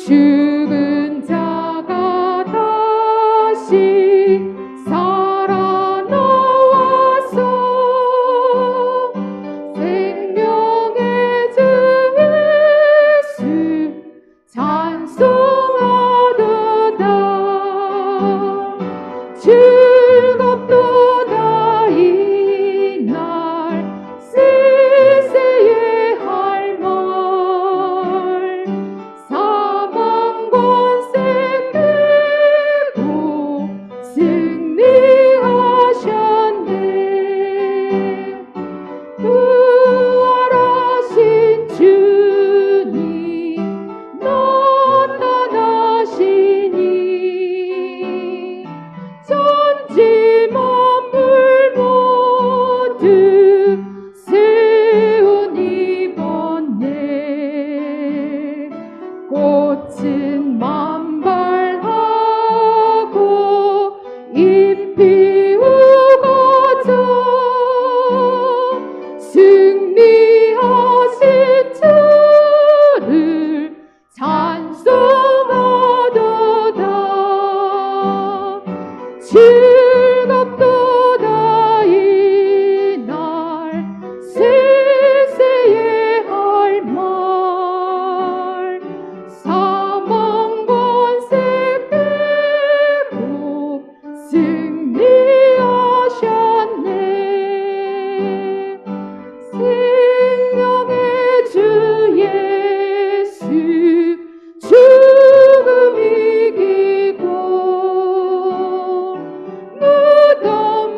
죽은 자가 다시 살아나와서 생명의 주 예수 찬송하도다. 즐겁도다 이날 세세의 할 말. 사망 권세 깨고 승리하셨네. 부활하신 주님 나타나시니 천지 만물 모두 새 옷 입었네. 꽃은 만발하고 잎이 우거져 승리하신 주를 찬송하도다. 즐겁도다 이날 세세의 할 말. 사망 권세 깨고 승리하셨네. 생명의 주 예수 죽음 이기고 무덤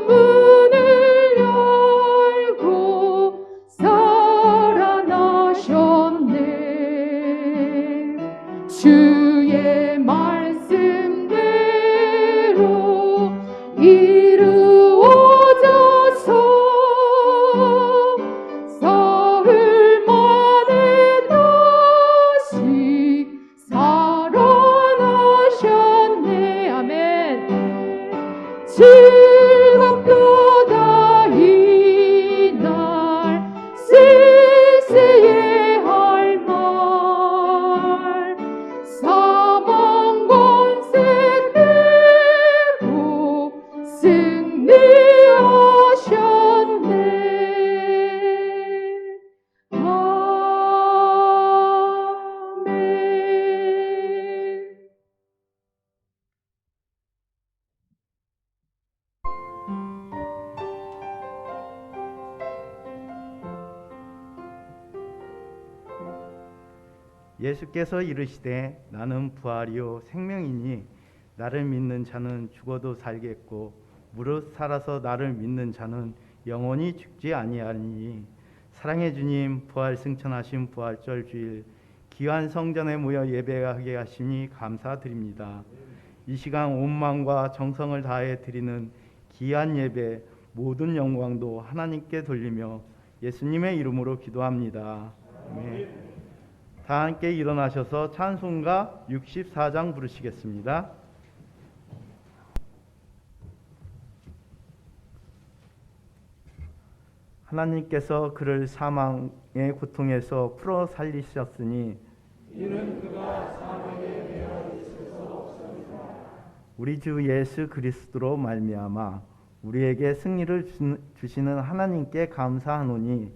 문을 열고 살아나셨네. 주의 말씀대로 이루어져서 사흘 만에 다시 살아나셨네. 아멘. 즐겁도다 이날 세세의 할 말. 사망 권세 깨고 승리하셨네. 아멘. 예수께서 이르시되 나는 부활이요 생명이니 나를 믿는 자는 죽어도 살겠고 무릇 살아서 나를 믿는 자는 영원히 죽지 아니하리니. 사랑의 주님, 부활 승천하신 부활절 주일 귀한 성전에 모여 예배하게 하시니 감사드립니다. 이 시간 온 마음과 정성을 다해 드리는 귀한 예배 모든 영광도 하나님께 돌리며 예수님의 이름으로 기도합니다. 아멘. 다 함께 일어나셔서 찬송가 64장 부르시겠습니다. 하나님께서 그를 사망의 고통에서 풀어 살리셨으니 이는 그가 사망에 매여 있을 수 없습니다. 우리 주 예수 그리스도로 말미암아 우리에게 승리를 주시는 하나님께 감사하노니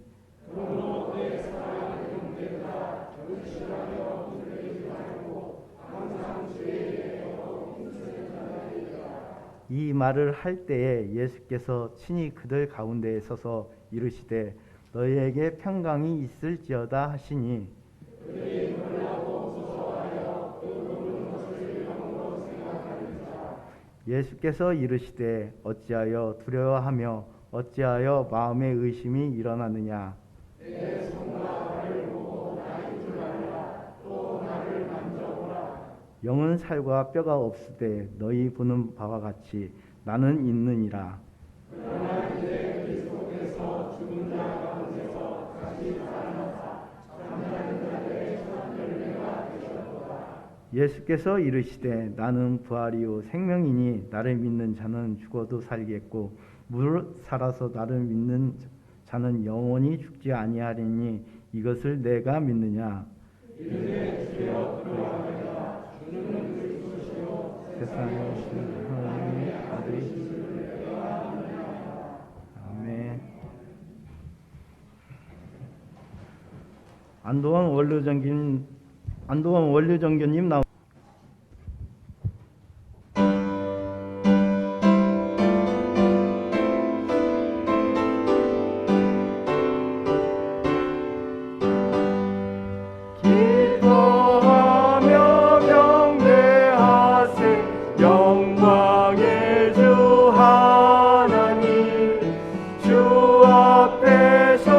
그러므로 그의 사랑을 경배하라. 절실하여 흔들리지 말고 항상 주의 영광 인생하리라. 이 말을 할 때에 예수께서 친히 그들 가운데에 서서 이르시되 너희에게 평강이 있을지어다 하시니 그들이 놀라고 무서워하여 그 모든 것을 영으로 생각하는지라. 예수께서 이르시되 어찌하여 두려워하며 어찌하여 마음에 의심이 일어나느냐. 내 손과 발을 보고 나인 줄 알라. 또 나를 만져보라. 영은 살과 뼈가 없으되 너희 보는 바와 같이 나는 있느니라. 그러나 이제 그리스도께서 죽은 자 가운데서 다시 살아나사 잠자는 자들의 첫 열매가 되셨도다. 예수께서 이르시되 나는 부활이요 생명이니 나를 믿는 자는 죽어도 살겠고 무릇 살아서 나를 믿는 자는 영원히 죽지 아니하리니 이것을 내가 믿느냐. 이르되 주여 그러하나이다. 세상에 오신 하나님의 아들이시니 아멘. 안도원 원료정교님 나오. 기도하며 경배하세 영광의 주 하나님 주 앞에서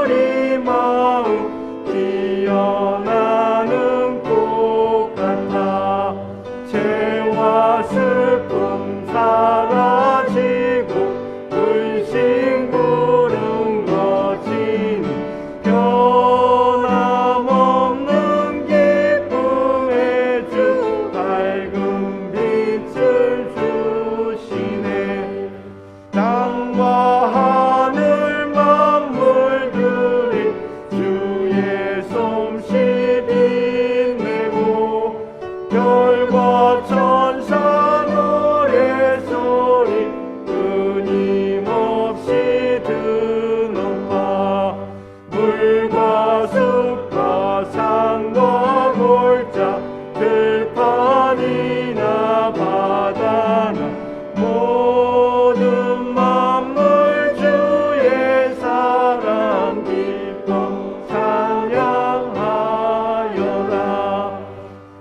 우리 마음 피어나는 꽃 같아 죄와 슬픔 사라지고 불신 구름 거친 변함없는 기쁨의 주 밝은 빛을 주시네 땅과 하늘 만물들이 주의 솜씨 빛내고 별과 천사 노래소리 끊임없이 드높아 물과 숲과 산과 골짜 들판이나 바다나 모든 만물 주의 사랑 기뻐 찬양하여라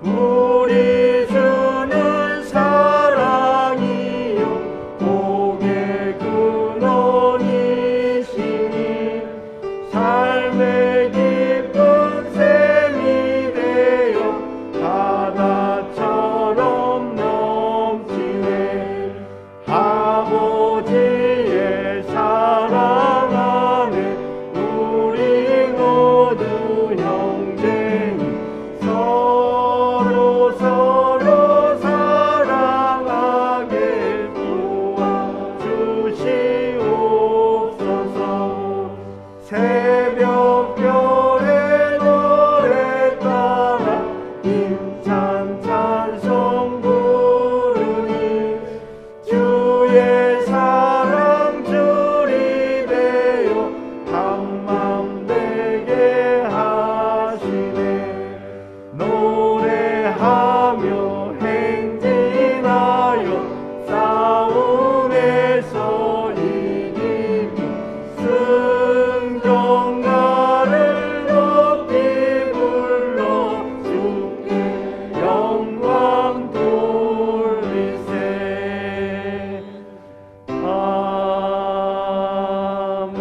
우리 주는 사랑이요 복의 근원이시니 삶의 깊은 샘이 되어 바다처럼 넘치네 아버지의 사랑 안에 우리 모두 형제니 서로 사랑하게 도와주시옵소서 새벽별의 노래 따라 힘찬 찬송 부르니 주의 사랑 줄이 되어 한맘 되게 하시네 노래하며 행진하여 싸움에서 이기고 승전가를 높이 불러 주께 영광 돌리세 아멘.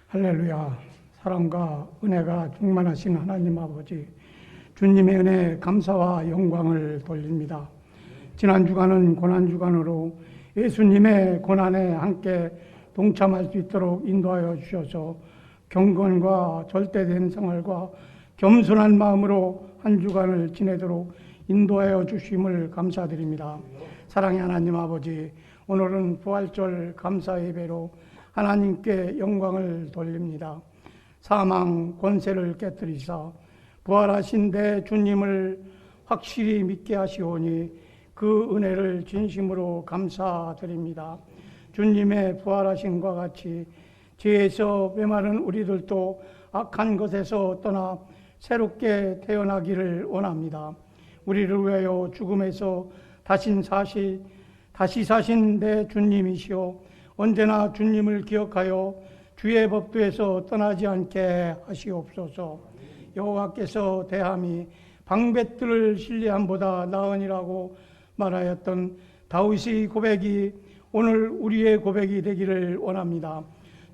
할렐루야. 사랑과 은혜가 충만하신 하나님 아버지, 주님의 은혜 감사와 영광을 돌립니다. 지난 주간은 고난 주간으로 예수님의 고난에 함께 동참할 수 있도록 인도하여 주셔서 경건과 절대된 생활과 겸손한 마음으로 한 주간을 지내도록 인도하여 주심을 감사드립니다. 사랑의 하나님 아버지, 오늘은 부활절 감사 예배로 하나님께 영광을 돌립니다. 사망 권세를 깨뜨리사 부활하신 데 주님을 확실히 믿게 하시오니 그 은혜를 진심으로 감사드립니다. 주님의 부활하심과 같이 죄에서 메마른 우리들도 악한 것에서 떠나 새롭게 태어나기를 원합니다. 우리를 위하여 죽음에서 다시 사신 내 주님이시오 언제나 주님을 기억하여 주의 법도에서 떠나지 않게 하시옵소서. 여호와께서 대함이 방백들을 신뢰함보다 나으니라고 말하였던 다윗의 고백이 오늘 우리의 고백이 되기를 원합니다.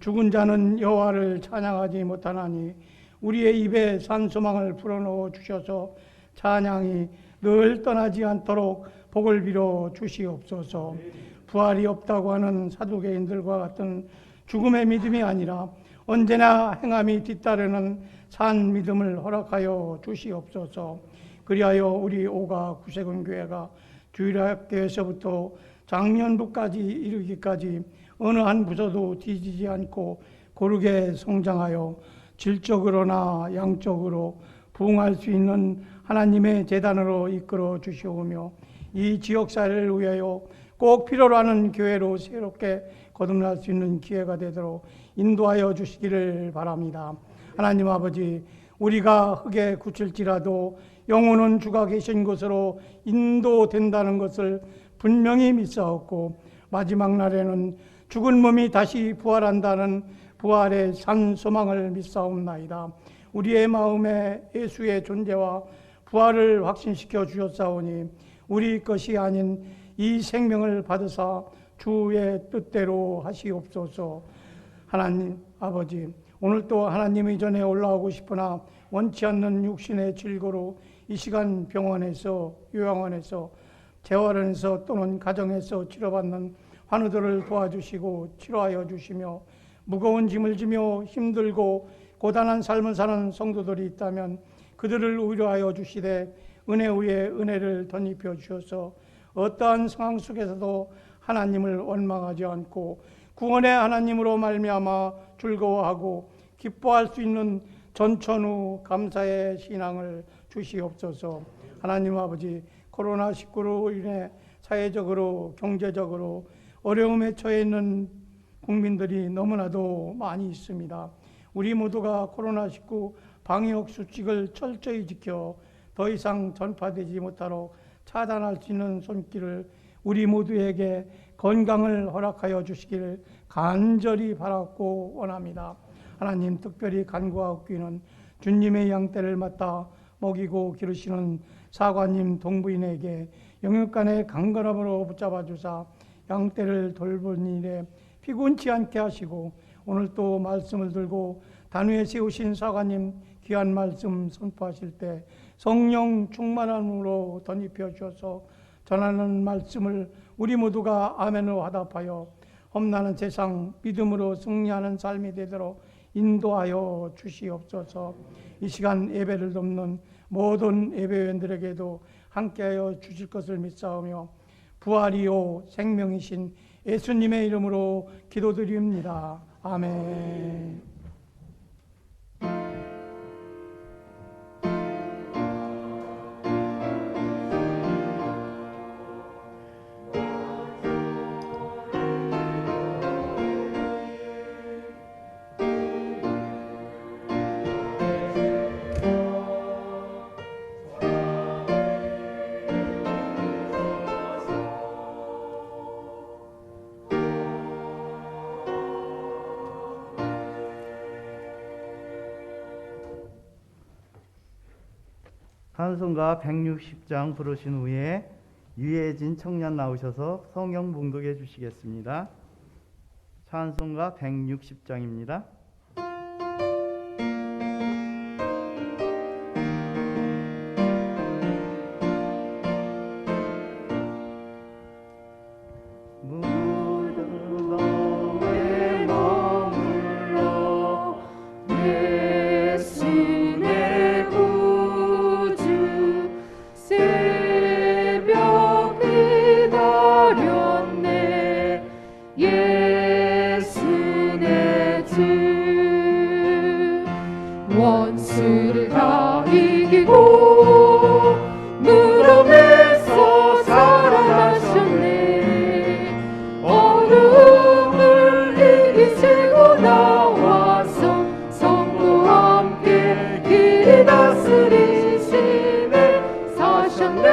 죽은 자는 여호와를 찬양하지 못하나니 우리의 입에 산소망을 불어넣어 주셔서 찬양이 늘 떠나지 않도록 복을 빌어 주시옵소서. 부활이 없다고 하는 사두개인들과 같은 죽음의 믿음이 아니라 언제나 행함이 뒤따르는 산 믿음을 허락하여 주시옵소서. 그리하여 우리 오가 구세군 교회가 주일학교에서부터 작년부까지 이르기까지 어느 한 부서도 뒤지지 않고 고르게 성장하여 질적으로나 양적으로 부흥할 수 있는 하나님의 재단으로 이끌어 주시오며 이 지역사회를 위하여 꼭 필요로 하는 교회로 새롭게 거듭날 수 있는 기회가 되도록 인도하여 주시기를 바랍니다. 하나님 아버지, 우리가 흙에 굳힐지라도 영혼은 주가 계신 곳으로 인도된다는 것을 분명히 믿사옵고 마지막 날에는 죽은 몸이 다시 부활한다는 부활의 산 소망을 믿사옵나이다. 우리의 마음에 예수의 존재와 부활을 확신시켜 주셨사오니 우리 것이 아닌 이 생명을 받으사 주의 뜻대로 하시옵소서. 하나님 아버지, 오늘도 하나님의 전에 올라오고 싶으나 원치 않는 육신의 질고로 이 시간 병원에서, 요양원에서, 재활원에서 또는 가정에서 치료받는 환우들을 도와주시고 치료하여 주시며 무거운 짐을 지며 힘들고 고단한 삶을 사는 성도들이 있다면 그들을 위로하여 주시되 은혜 위에 은혜를 덧입혀 주셔서 어떠한 상황 속에서도 하나님을 원망하지 않고 구원의 하나님으로 말미암아 즐거워하고 기뻐할 수 있는 전천후 감사의 신앙을 주시옵소서. 하나님 아버지, 코로나19로 인해 사회적으로 경제적으로 어려움에 처해 있는 국민들이 너무나도 많이 있습니다. 우리 모두가 코로나19 방역 수칙을 철저히 지켜 더 이상 전파되지 못하도록 차단할 수 있는 손길을 우리 모두에게 건강을 허락하여 주시기를 간절히 바라고 원합니다. 하나님, 특별히 간구하옵기는 주님의 양떼를 맡아 먹이고 기르시는 사관님 동부인에게 영육간의 강건함으로 붙잡아 주사 양떼를 돌보는 일에 피곤치 않게 하시고 오늘 또 말씀을 들고 단위에 세우신 사관님 귀한 말씀 선포하실 때 성령 충만함으로 덧입혀 주셔서 전하는 말씀을 우리 모두가 아멘으로 화답하여 험난한 세상 믿음으로 승리하는 삶이 되도록 인도하여 주시옵소서. 이 시간 예배를 돕는 모든 예배위원들에게도 함께하여 주실 것을 믿사오며 부활이요 생명이신 예수님의 이름으로 기도드립니다. 아멘. 찬송가 160장 부르신 후에 유해진 청년 나오셔서 성경 봉독해 주시겠습니다. 찬송가 160장입니다. 원수를 다 이기고 무덤에서 살아나셨네. 어둠을 이기시고 나와서 성도와 함께 길이 다스리시네. 사셨네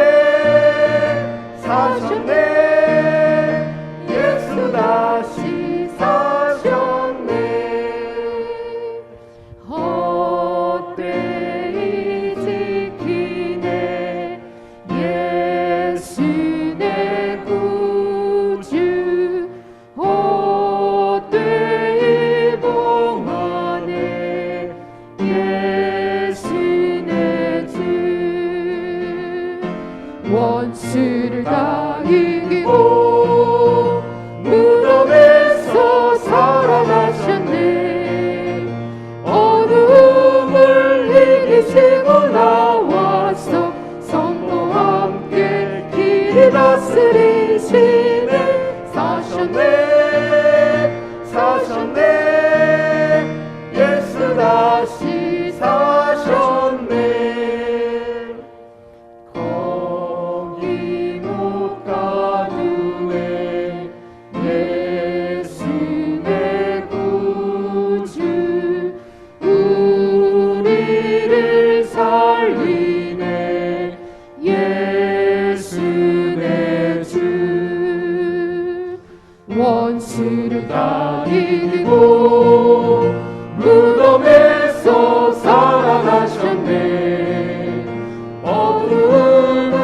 예수 다시 사셨네. 헛되이 지키네 예수 내 구주. 헛되이 봉하네 예수 내 주. 원수를 다 이기고 무덤에서 살아나셨네. 어둠을 이기시고 나와서 성도와 함께 길이 다스리시네 사셨네 예수 다시 사셨네 거기 못 가두네 예수 내 구주 우리를 살리네 예수 내 주 원수를 다 이기고 무덤에서 살아나셨네 어둠을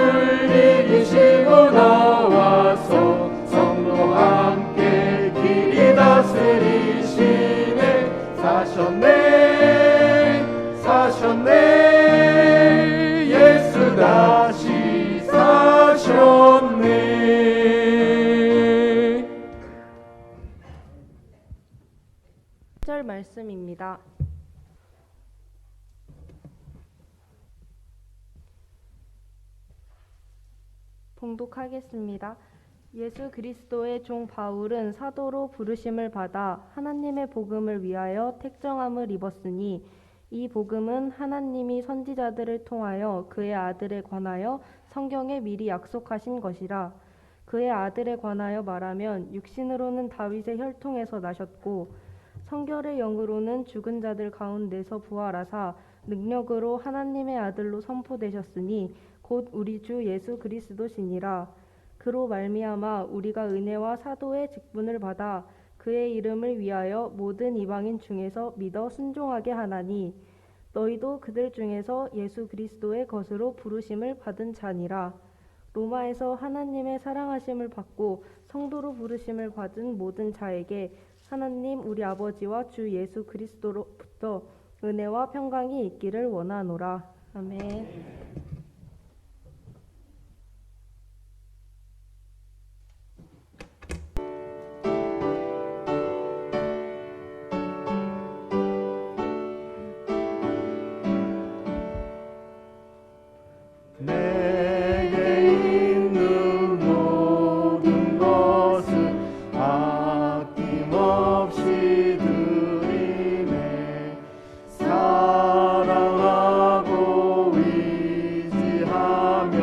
이기시고 나와서 성도와 함께 길이 다스리시네 사셨네 예수 다시 사셨네 1절 말씀입니다. 봉독하겠습니다. 예수 그리스도의 종 바울은 사도로 부르심을 받아 하나님의 복음을 위하여 택정함을 입었으니 이 복음은 하나님이 선지자들을 통하여 그의 아들에 관하여 성경에 미리 약속하신 것이라. 그의 아들에 관하여 말하면 육신으로는 다윗의 혈통에서 나셨고 성결의 영으로는 죽은 자들 가운데서 부활하사 능력으로 하나님의 아들로 선포되셨으니 곧 우리 주 예수 그리스도시니라. 그로 말미암아 우리가 은혜와 사도의 직분을 받아 그의 이름을 위하여 모든 이방인 중에서 믿어 순종하게 하나니 너희도 그들 중에서 예수 그리스도의 것으로 부르심을 받은 자니라. 로마에서 하나님의 사랑하심을 받고 성도로 부르심을 받은 모든 자에게 하나님 우리 아버지와 주 예수 그리스도로부터 은혜와 평강이 있기를 원하노라. 아멘. 내게 있는 모든 것을 아낌없이 드리네 사랑하고 의지하며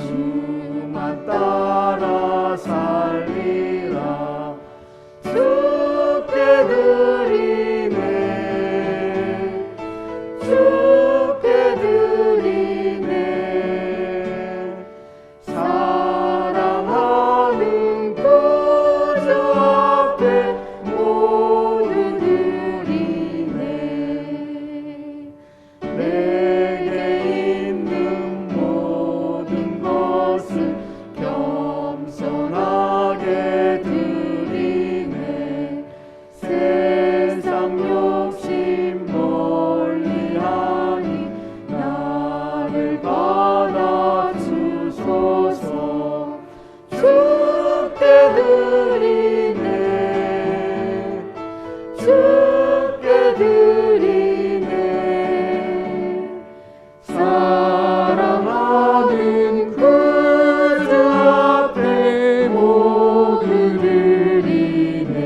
주만 따라 살리라 주께 드리네 주께 드리네 사랑하는 구주 앞에 모두 드리네 내게 있는 모든 것을 겸손하게 드리네 세상 욕심 멀리하니 나를 받아 주소서 주께 드리네 주께 드리네 사랑하는 구주 앞에 모두 드리네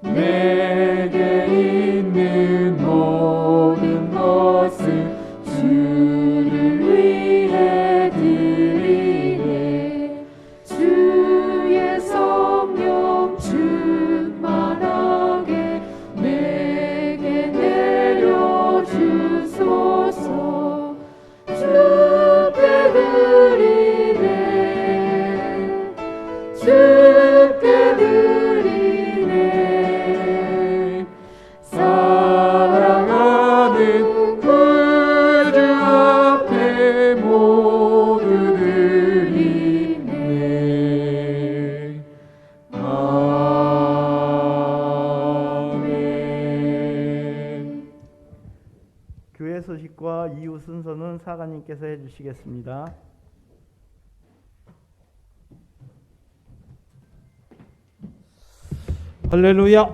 내게 있는 모든 것을 주를 위해 드리네 주의 성령 충만하게 내게 내려주소서 주께 드리네 주께 드리네 사랑하는 구주 앞에 모두 드리네 아멘. 교회 소식과 이후 순서는 사가님께서 해주시겠습니다. 할렐루야.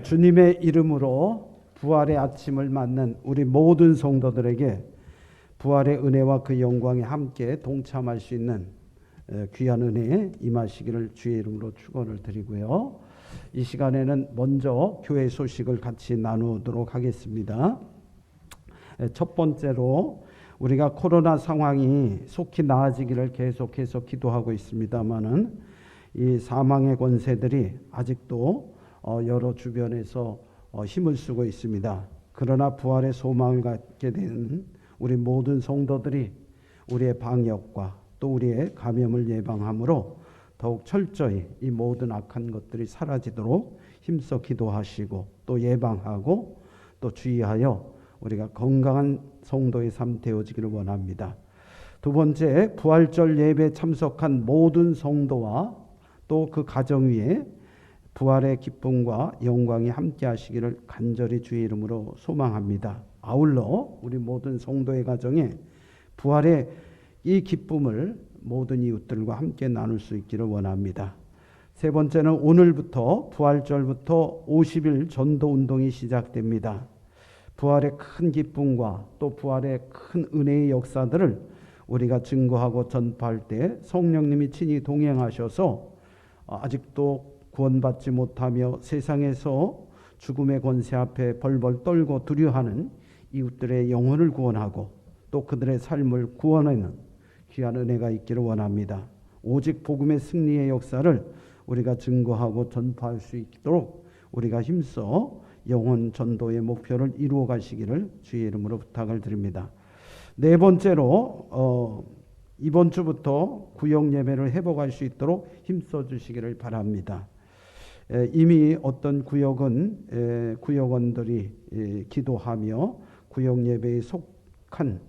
주님의 이름으로 부활의 아침을 맞는 우리 모든 성도들에게 부활의 은혜와 그 영광에 함께 동참할 수 있는 귀한 은혜에 임하시기를 주의 이름으로 축원을 드리고요. 이 시간에는 먼저 교회 소식을 같이 나누도록 하겠습니다. 첫 번째로 우리가 코로나 상황이 속히 나아지기를 계속해서 기도하고 있습니다마는 이 사망의 권세들이 아직도 여러 주변에서 힘을 쓰고 있습니다. 그러나 부활의 소망을 갖게 된 우리 모든 성도들이 우리의 방역과 또 우리의 감염을 예방함으로 더욱 철저히 이 모든 악한 것들이 사라지도록 힘써 기도하시고 또 예방하고 또 주의하여 우리가 건강한 성도의 삶 되어지기를 원합니다. 두 번째, 부활절 예배에 참석한 모든 성도와 또 그 가정 위에 부활의 기쁨과 영광이 함께 하시기를 간절히 주의 이름으로 소망합니다. 아울러 우리 모든 성도의 가정에 부활의 이 기쁨을 모든 이웃들과 함께 나눌 수 있기를 원합니다. 세 번째는 오늘부터 부활절부터 50일 전도 운동이 시작됩니다. 부활의 큰 기쁨과 또 부활의 큰 은혜의 역사들을 우리가 증거하고 전파할 때 성령님이 친히 동행하셔서 아직도 구원받지 못하며 세상에서 죽음의 권세 앞에 벌벌 떨고 두려워하는 이웃들의 영혼을 구원하고 또 그들의 삶을 구원하는 귀한 은혜가 있기를 원합니다. 오직 복음의 승리의 역사를 우리가 증거하고 전파할 수 있도록 우리가 힘써 영혼 전도의 목표를 이루어 가시기를 주의 이름으로 부탁을 드립니다. 네 번째로 이번 주부터 구역 예배를 회복할 수 있도록 힘써 주시기를 바랍니다. 이미 어떤 구역은 구역원들이 기도하며 구역 예배에 속한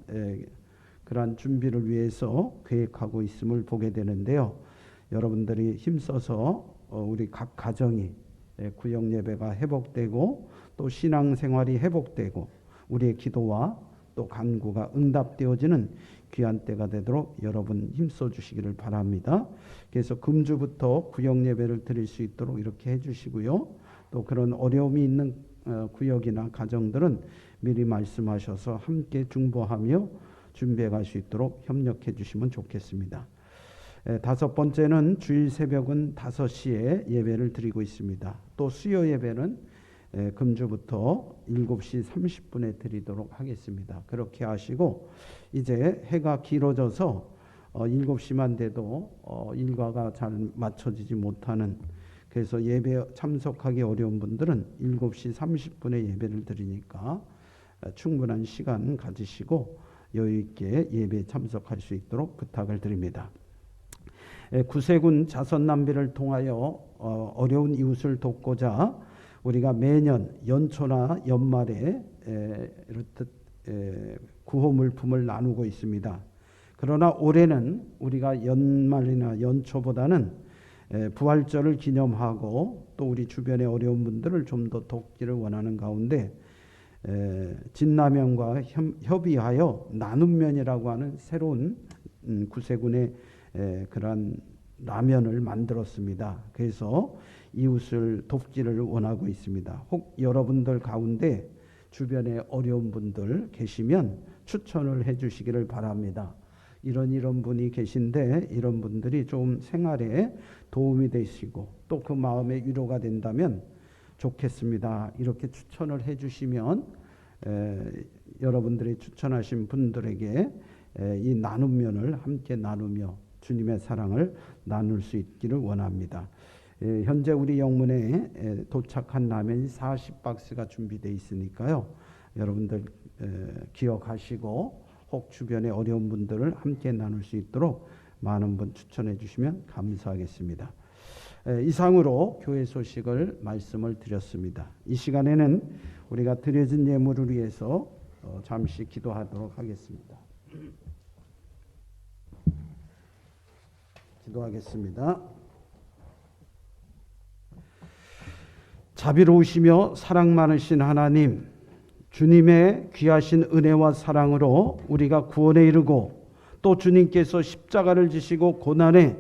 그러한 준비를 위해서 계획하고 있음을 보게 되는데요. 여러분들이 힘써서 우리 각 가정이 구역 예배가 회복되고 또 신앙생활이 회복되고 우리의 기도와 또 간구가 응답되어지는 귀한 때가 되도록 여러분 힘써 주시기를 바랍니다. 그래서 금주부터 구역 예배를 드릴 수 있도록 이렇게 해주시고요. 또 그런 어려움이 있는 구역이나 가정들은 미리 말씀하셔서 함께 중보하며 준비해 갈 수 있도록 협력해 주시면 좋겠습니다. 다섯 번째는 주일 새벽은 5시에 예배를 드리고 있습니다. 또 수요 예배는 금주부터 7시 30분에 드리도록 하겠습니다. 그렇게 하시고 이제 해가 길어져서 7시만 돼도 일과가 잘 맞춰지지 못하는, 그래서 예배 참석하기 어려운 분들은 7시 30분에 예배를 드리니까 충분한 시간 가지시고 여유 있게 예배에 참석할 수 있도록 부탁을 드립니다. 구세군 자선남비를 통하여 어려운 이웃을 돕고자 우리가 매년 연초나 연말에 이렇듯 구호 물품을 나누고 있습니다. 그러나 올해는 우리가 연말이나 연초보다는 부활절을 기념하고 또 우리 주변의 어려운 분들을 좀 더 돕기를 원하는 가운데 진라면과 협의하여 나눔면이라고 하는 새로운 구세군의 그러한 라면을 만들었습니다. 그래서 이웃을 돕기를 원하고 있습니다. 혹 여러분들 가운데 주변에 어려운 분들 계시면 추천을 해 주시기를 바랍니다. 이런 분이 계신데 이런 분들이 좀 생활에 도움이 되시고 또 그 마음에 위로가 된다면 좋겠습니다. 이렇게 추천을 해 주시면 여러분들이 추천하신 분들에게 이 나눔면을 함께 나누며 주님의 사랑을 나눌 수 있기를 원합니다. 현재 우리 영문에 도착한 라면이 40박스가 준비되어 있으니까요. 여러분들 기억하시고 혹 주변에 어려운 분들을 함께 나눌 수 있도록 많은 분 추천해 주시면 감사하겠습니다. 이상으로 교회 소식을 말씀을 드렸습니다. 이 시간에는 우리가 드려진 예물을 위해서 잠시 기도하도록 하겠습니다. 기도하겠습니다. 자비로우시며 사랑 많으신 하나님, 주님의 귀하신 은혜와 사랑으로 우리가 구원에 이르고 또 주님께서 십자가를 지시고 고난의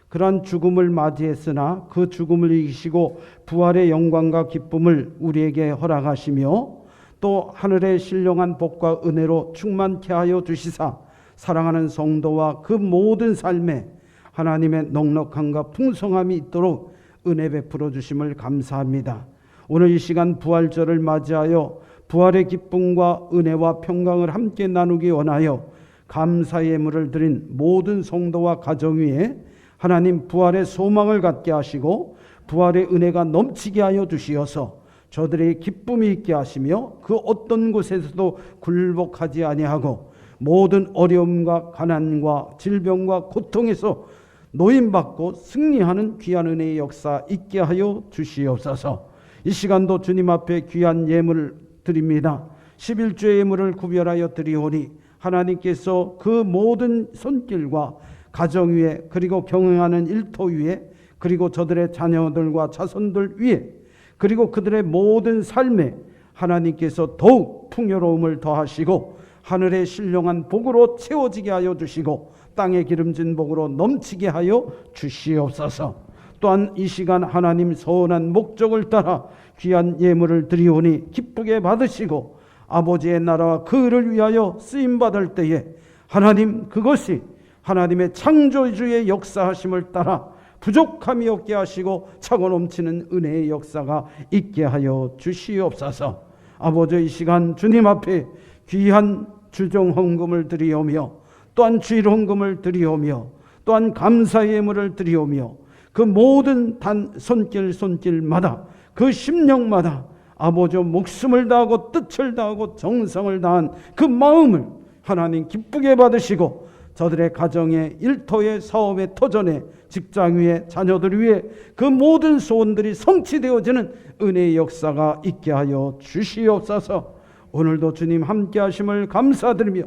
그러한 죽음을 맞이했으나 그 죽음을 이기시고 부활의 영광과 기쁨을 우리에게 허락하시며 또 하늘의 신령한 복과 은혜로 충만케 하여 주시사 사랑하는 성도와 그 모든 삶에 하나님의 넉넉함과 풍성함이 있도록 은혜 베풀어 주심을 감사합니다. 오늘 이 시간 부활절을 맞이하여 부활의 기쁨과 은혜와 평강을 함께 나누기 원하여 감사의 예물을 드린 모든 성도와 가정 위에 하나님 부활의 소망을 갖게 하시고 부활의 은혜가 넘치게 하여 주시어서 저들의 기쁨이 있게 하시며 그 어떤 곳에서도 굴복하지 아니하고 모든 어려움과 가난과 질병과 고통에서 노임받고 승리하는 귀한 은혜의 역사 있게 하여 주시옵소서. 이 시간도 주님 앞에 귀한 예물을 드립니다. 11주의 예물을 구별하여 드리오니 하나님께서 그 모든 손길과 가정 위에 그리고 경영하는 일터 위에 그리고 저들의 자녀들과 자손들 위에 그리고 그들의 모든 삶에 하나님께서 더욱 풍요로움을 더하시고 하늘의 신령한 복으로 채워지게 하여 주시고 땅의 기름진 복으로 넘치게 하여 주시옵소서. 또한 이 시간 하나님 선한 목적을 따라 귀한 예물을 드리오니 기쁘게 받으시고 아버지의 나라와 그를 위하여 쓰임받을 때에 하나님 그것이 하나님의 창조주의 역사하심을 따라 부족함이 없게 하시고 차고 넘치는 은혜의 역사가 있게 하여 주시옵소서. 아버지 이 시간 주님 앞에 귀한 주종 헌금을 드리오며 또한 주일 헌금을 드리오며 또한 감사의 예물을 드리오며 그 모든 손길마다 그 심령마다 아버지 목숨을 다하고 뜻을 다하고 정성을 다한 그 마음을 하나님 기쁘게 받으시고 저들의 가정에 일터에 사업에 터전에 직장 위에 자녀들 위에 그 모든 소원들이 성취되어지는 은혜의 역사가 있게 하여 주시옵소서. 오늘도 주님 함께 하심을 감사드리며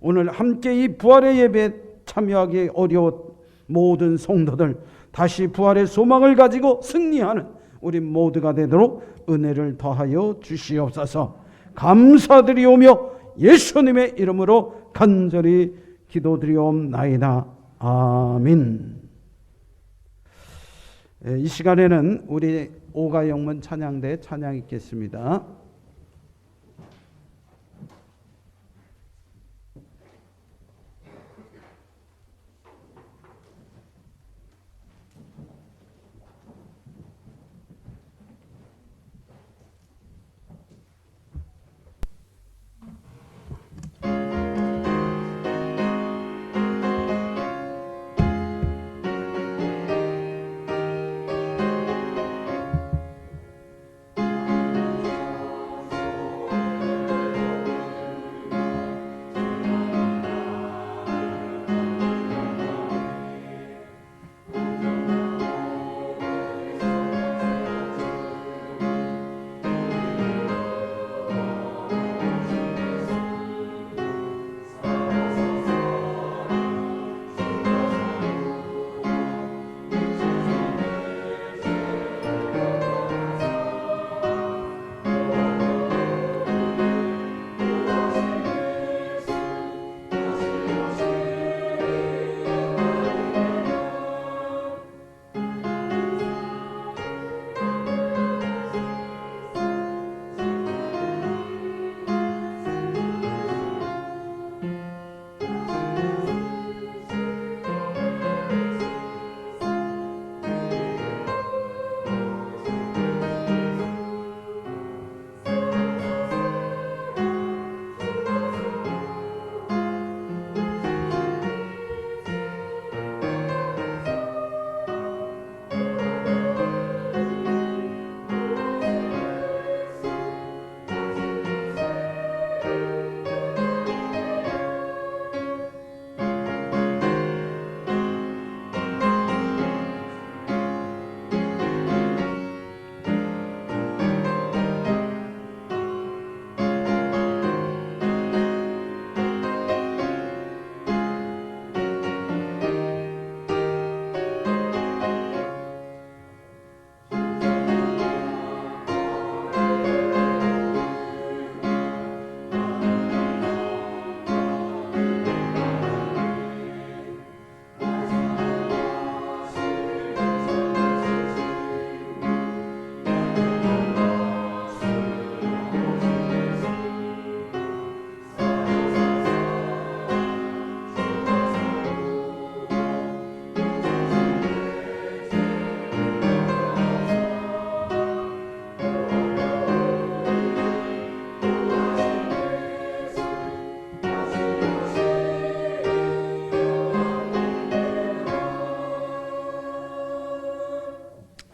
오늘 함께 이 부활의 예배에 참여하기 어려운 모든 성도들 다시 부활의 소망을 가지고 승리하는 우리 모두가 되도록 은혜를 더하여 주시옵소서. 감사드리오며 예수님의 이름으로 간절히 기도드리옵나이다. 아멘. 이 시간에는 우리 오가영문 찬양대 찬양 있겠습니다.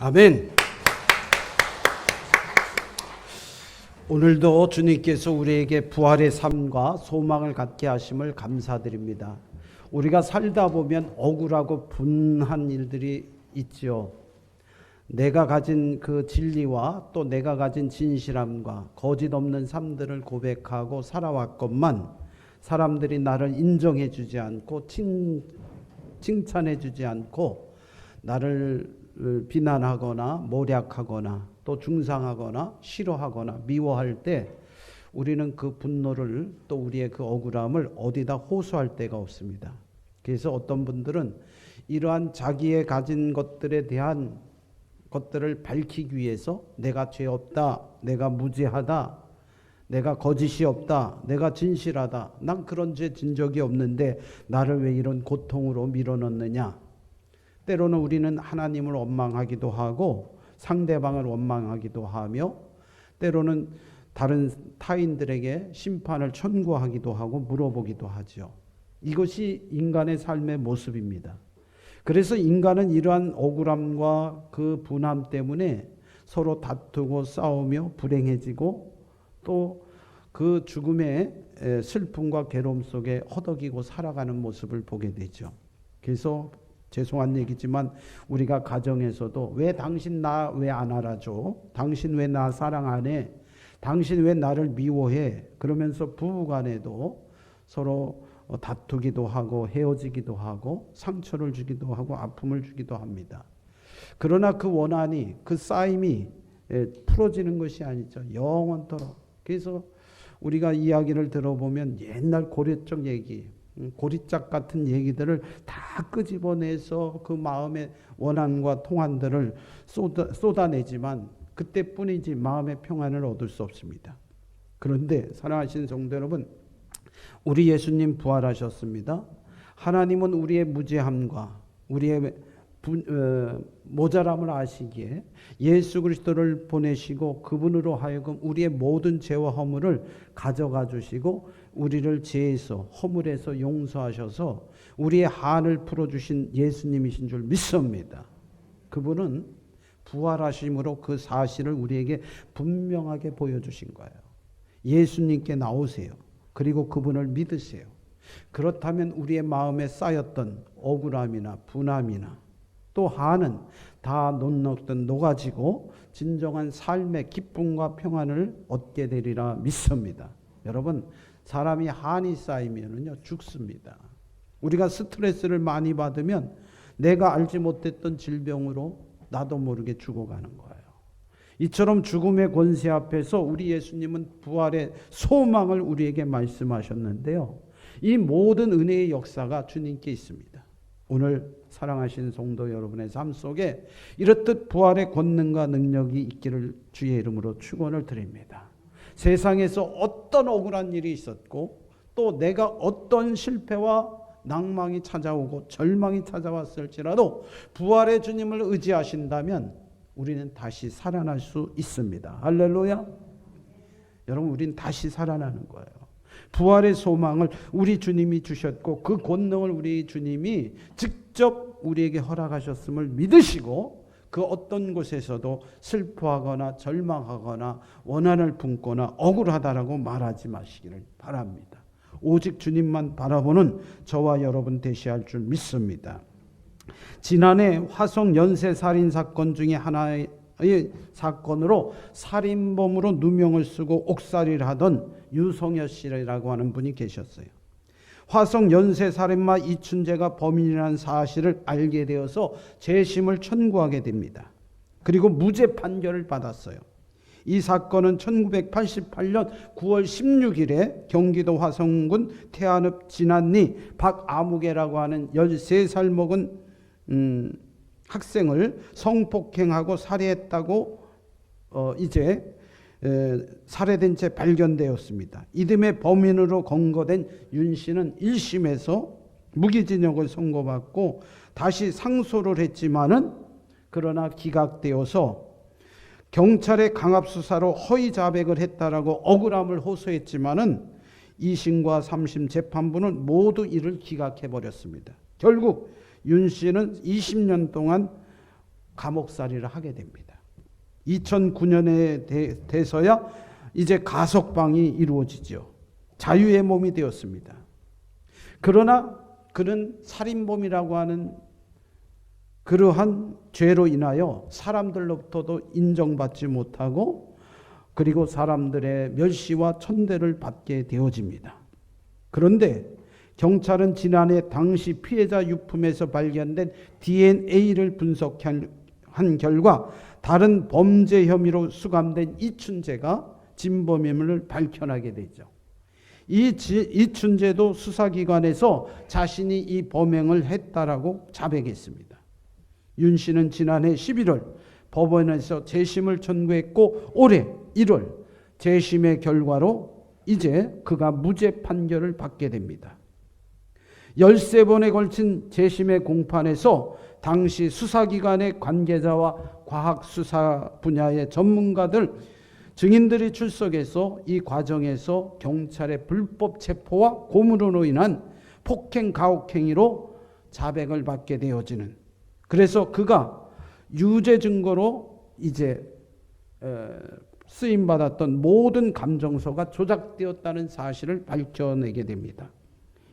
아멘. 오늘도 주님께서 우리에게 부활의 삶과 소망을 갖게 하심을 감사드립니다. 우리가 살다 보면 억울하고 분한 일들이 있죠. 내가 가진 그 진리와 또 내가 가진 진실함과 거짓 없는 삶들을 고백하고 살아왔건만 사람들이 나를 인정해 주지 않고 칭찬해 주지 않고 나를 비난하거나 모략하거나 또 중상하거나 싫어하거나 미워할 때 우리는 그 분노를 또 우리의 그 억울함을 어디다 호소할 데가 없습니다. 그래서 어떤 분들은 이러한 자기의 가진 것들에 대한 것들을 밝히기 위해서 내가 죄 없다, 내가 무죄하다, 내가 거짓이 없다, 내가 진실하다, 난 그런 죄 진 적이 없는데 나를 왜 이런 고통으로 밀어넣느냐. 때로는 우리는 하나님을 원망하기도 하고 상대방을 원망하기도 하며 때로는 다른 타인들에게 심판을 청구하기도 하고 물어보기도 하죠. 이것이 인간의 삶의 모습입니다. 그래서 인간은 이러한 억울함과 그 분함 때문에 서로 다투고 싸우며 불행해지고 또 그 죽음의 슬픔과 괴로움 속에 허덕이고 살아가는 모습을 보게 되죠. 그래서 죄송한 얘기지만 우리가 가정에서도 왜 당신 나 왜 안 알아줘? 당신 왜 나 사랑 안 해? 당신 왜 나를 미워해? 그러면서 부부간에도 서로 다투기도 하고 헤어지기도 하고 상처를 주기도 하고 아픔을 주기도 합니다. 그러나 그 원한이 그 쌓임이 풀어지는 것이 아니죠. 영원토록. 그래서 우리가 이야기를 들어보면 옛날 고려적 얘기, 고리짝 같은 얘기들을 다 끄집어내서 그 마음의 원한과 통한들을 쏟아내지만 그때뿐이지 마음의 평안을 얻을 수 없습니다. 그런데 사랑하시는 성도 여러분, 우리 예수님 부활하셨습니다. 하나님은 우리의 무죄함과 우리의 모자람을 아시기에 예수 그리스도를 보내시고 그분으로 하여금 우리의 모든 죄와 허물을 가져가 주시고 우리를 죄에서 허물에서 용서하셔서 우리의 한을 풀어주신 예수님이신 줄 믿습니다. 그분은 부활하심으로 그 사실을 우리에게 분명하게 보여주신 거예요. 예수님께 나오세요. 그리고 그분을 믿으세요. 그렇다면 우리의 마음에 쌓였던 억울함이나 분함이나 또 한은 다 녹아지고 진정한 삶의 기쁨과 평안을 얻게 되리라 믿습니다. 여러분, 사람이 한이 쌓이면은요 죽습니다. 우리가 스트레스를 많이 받으면 내가 알지 못했던 질병으로 나도 모르게 죽어가는 거예요. 이처럼 죽음의 권세 앞에서 우리 예수님은 부활의 소망을 우리에게 말씀하셨는데요. 이 모든 은혜의 역사가 주님께 있습니다. 오늘 사랑하신 성도 여러분의 삶 속에 이렇듯 부활의 권능과 능력이 있기를 주의 이름으로 축원을 드립니다. 세상에서 어떤 억울한 일이 있었고 또 내가 어떤 실패와 낭망이 찾아오고 절망이 찾아왔을지라도 부활의 주님을 의지하신다면 우리는 다시 살아날 수 있습니다. 할렐루야. 여러분, 우리는 다시 살아나는 거예요. 부활의 소망을 우리 주님이 주셨고 그 권능을 우리 주님이 직접 우리에게 허락하셨음을 믿으시고 그 어떤 곳에서도 슬퍼하거나 절망하거나 원한을 품거나 억울하다라고 말하지 마시기를 바랍니다. 오직 주님만 바라보는 저와 여러분 되셔야 할 줄 믿습니다. 지난해 화성 연쇄살인 사건 중에 하나의 사건으로 살인범으로 누명을 쓰고 옥살이를 하던 유성여 씨라고 하는 분이 계셨어요. 화성 연쇄살인마 이춘재가 범인이라는 사실을 알게 되어서 재심을 청구하게 됩니다. 그리고 무죄 판결을 받았어요. 이 사건은 1988년 9월 16일에 경기도 화성군 태안읍 진안리 박아무개라고 하는 13살 먹은 학생을 성폭행하고 살해했다고 이제 살해된 채 발견되었습니다. 이듬해 범인으로 검거된 윤 씨는 1심에서 무기징역을 선고받고 다시 상소를 했지만은 그러나 기각되어서 경찰의 강압수사로 허위 자백을 했다라고 억울함을 호소했지만은 2심과 3심 재판부는 모두 이를 기각해 버렸습니다. 결국 윤 씨는 20년 동안 감옥살이를 하게 됩니다. 2009년에 돼서야 이제 가석방이 이루어지죠. 자유의 몸이 되었습니다. 그러나 그는 살인범이라고 하는 그러한 죄로 인하여 사람들로부터도 인정받지 못하고 그리고 사람들의 멸시와 천대를 받게 되어집니다. 그런데 경찰은 지난해 당시 피해자 유품에서 발견된 DNA를 분석한 결과 다른 범죄 혐의로 수감된 이춘재가 진범임을 밝혀나게 되죠. 이춘재도 수사기관에서 자신이 이 범행을 했다라고 자백했습니다. 윤 씨는 지난해 11월 법원에서 재심을 청구했고 올해 1월 재심의 결과로 이제 그가 무죄 판결을 받게 됩니다. 13번에 걸친 재심의 공판에서 당시 수사기관의 관계자와 과학수사 분야의 전문가들, 증인들이 출석해서 이 과정에서 경찰의 불법 체포와 고문으로 인한 폭행 가혹행위로 자백을 받게 되어지는, 그래서 그가 유죄 증거로 이제 쓰임받았던 모든 감정서가 조작되었다는 사실을 밝혀내게 됩니다.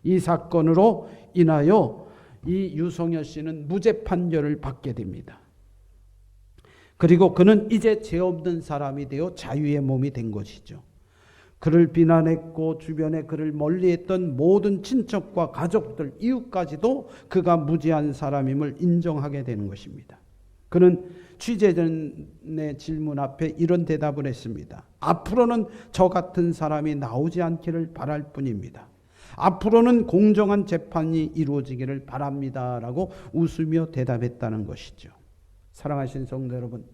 이 사건으로 인하여 이 유성열 씨는 무죄 판결을 받게 됩니다. 그리고 그는 이제 죄 없는 사람이 되어 자유의 몸이 된 것이죠. 그를 비난했고 주변에 그를 멀리했던 모든 친척과 가족들, 이웃까지도 그가 무죄한 사람임을 인정하게 되는 것입니다. 그는 취재진의 질문 앞에 이런 대답을 했습니다. 앞으로는 저 같은 사람이 나오지 않기를 바랄 뿐입니다. 앞으로는 공정한 재판이 이루어지기를 바랍니다. 라고 웃으며 대답했다는 것이죠. 사랑하신 성도 여러분,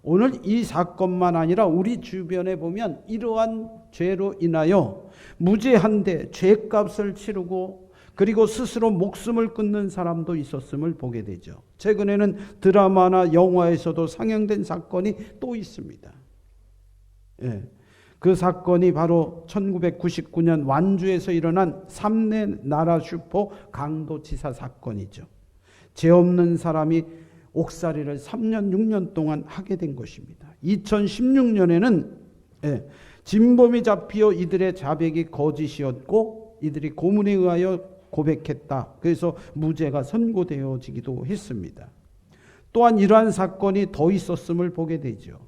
오늘 이 사건만 아니라 우리 주변에 보면 이러한 죄로 인하여 무죄한데 죄값을 치르고 그리고 스스로 목숨을 끊는 사람도 있었음을 보게 되죠. 최근에는 드라마나 영화에서도 상영된 사건이 또 있습니다. 예. 그 사건이 바로 1999년 완주에서 일어난 삼내 나라 슈퍼 강도치사 사건이죠. 죄 없는 사람이 옥살이를 3년 6년 동안 하게 된 것입니다. 2016년에는 진범이 잡히어 이들의 자백이 거짓이었고 이들이 고문에 의하여 고백했다. 그래서 무죄가 선고되어지기도 했습니다. 또한 이러한 사건이 더 있었음을 보게 되죠.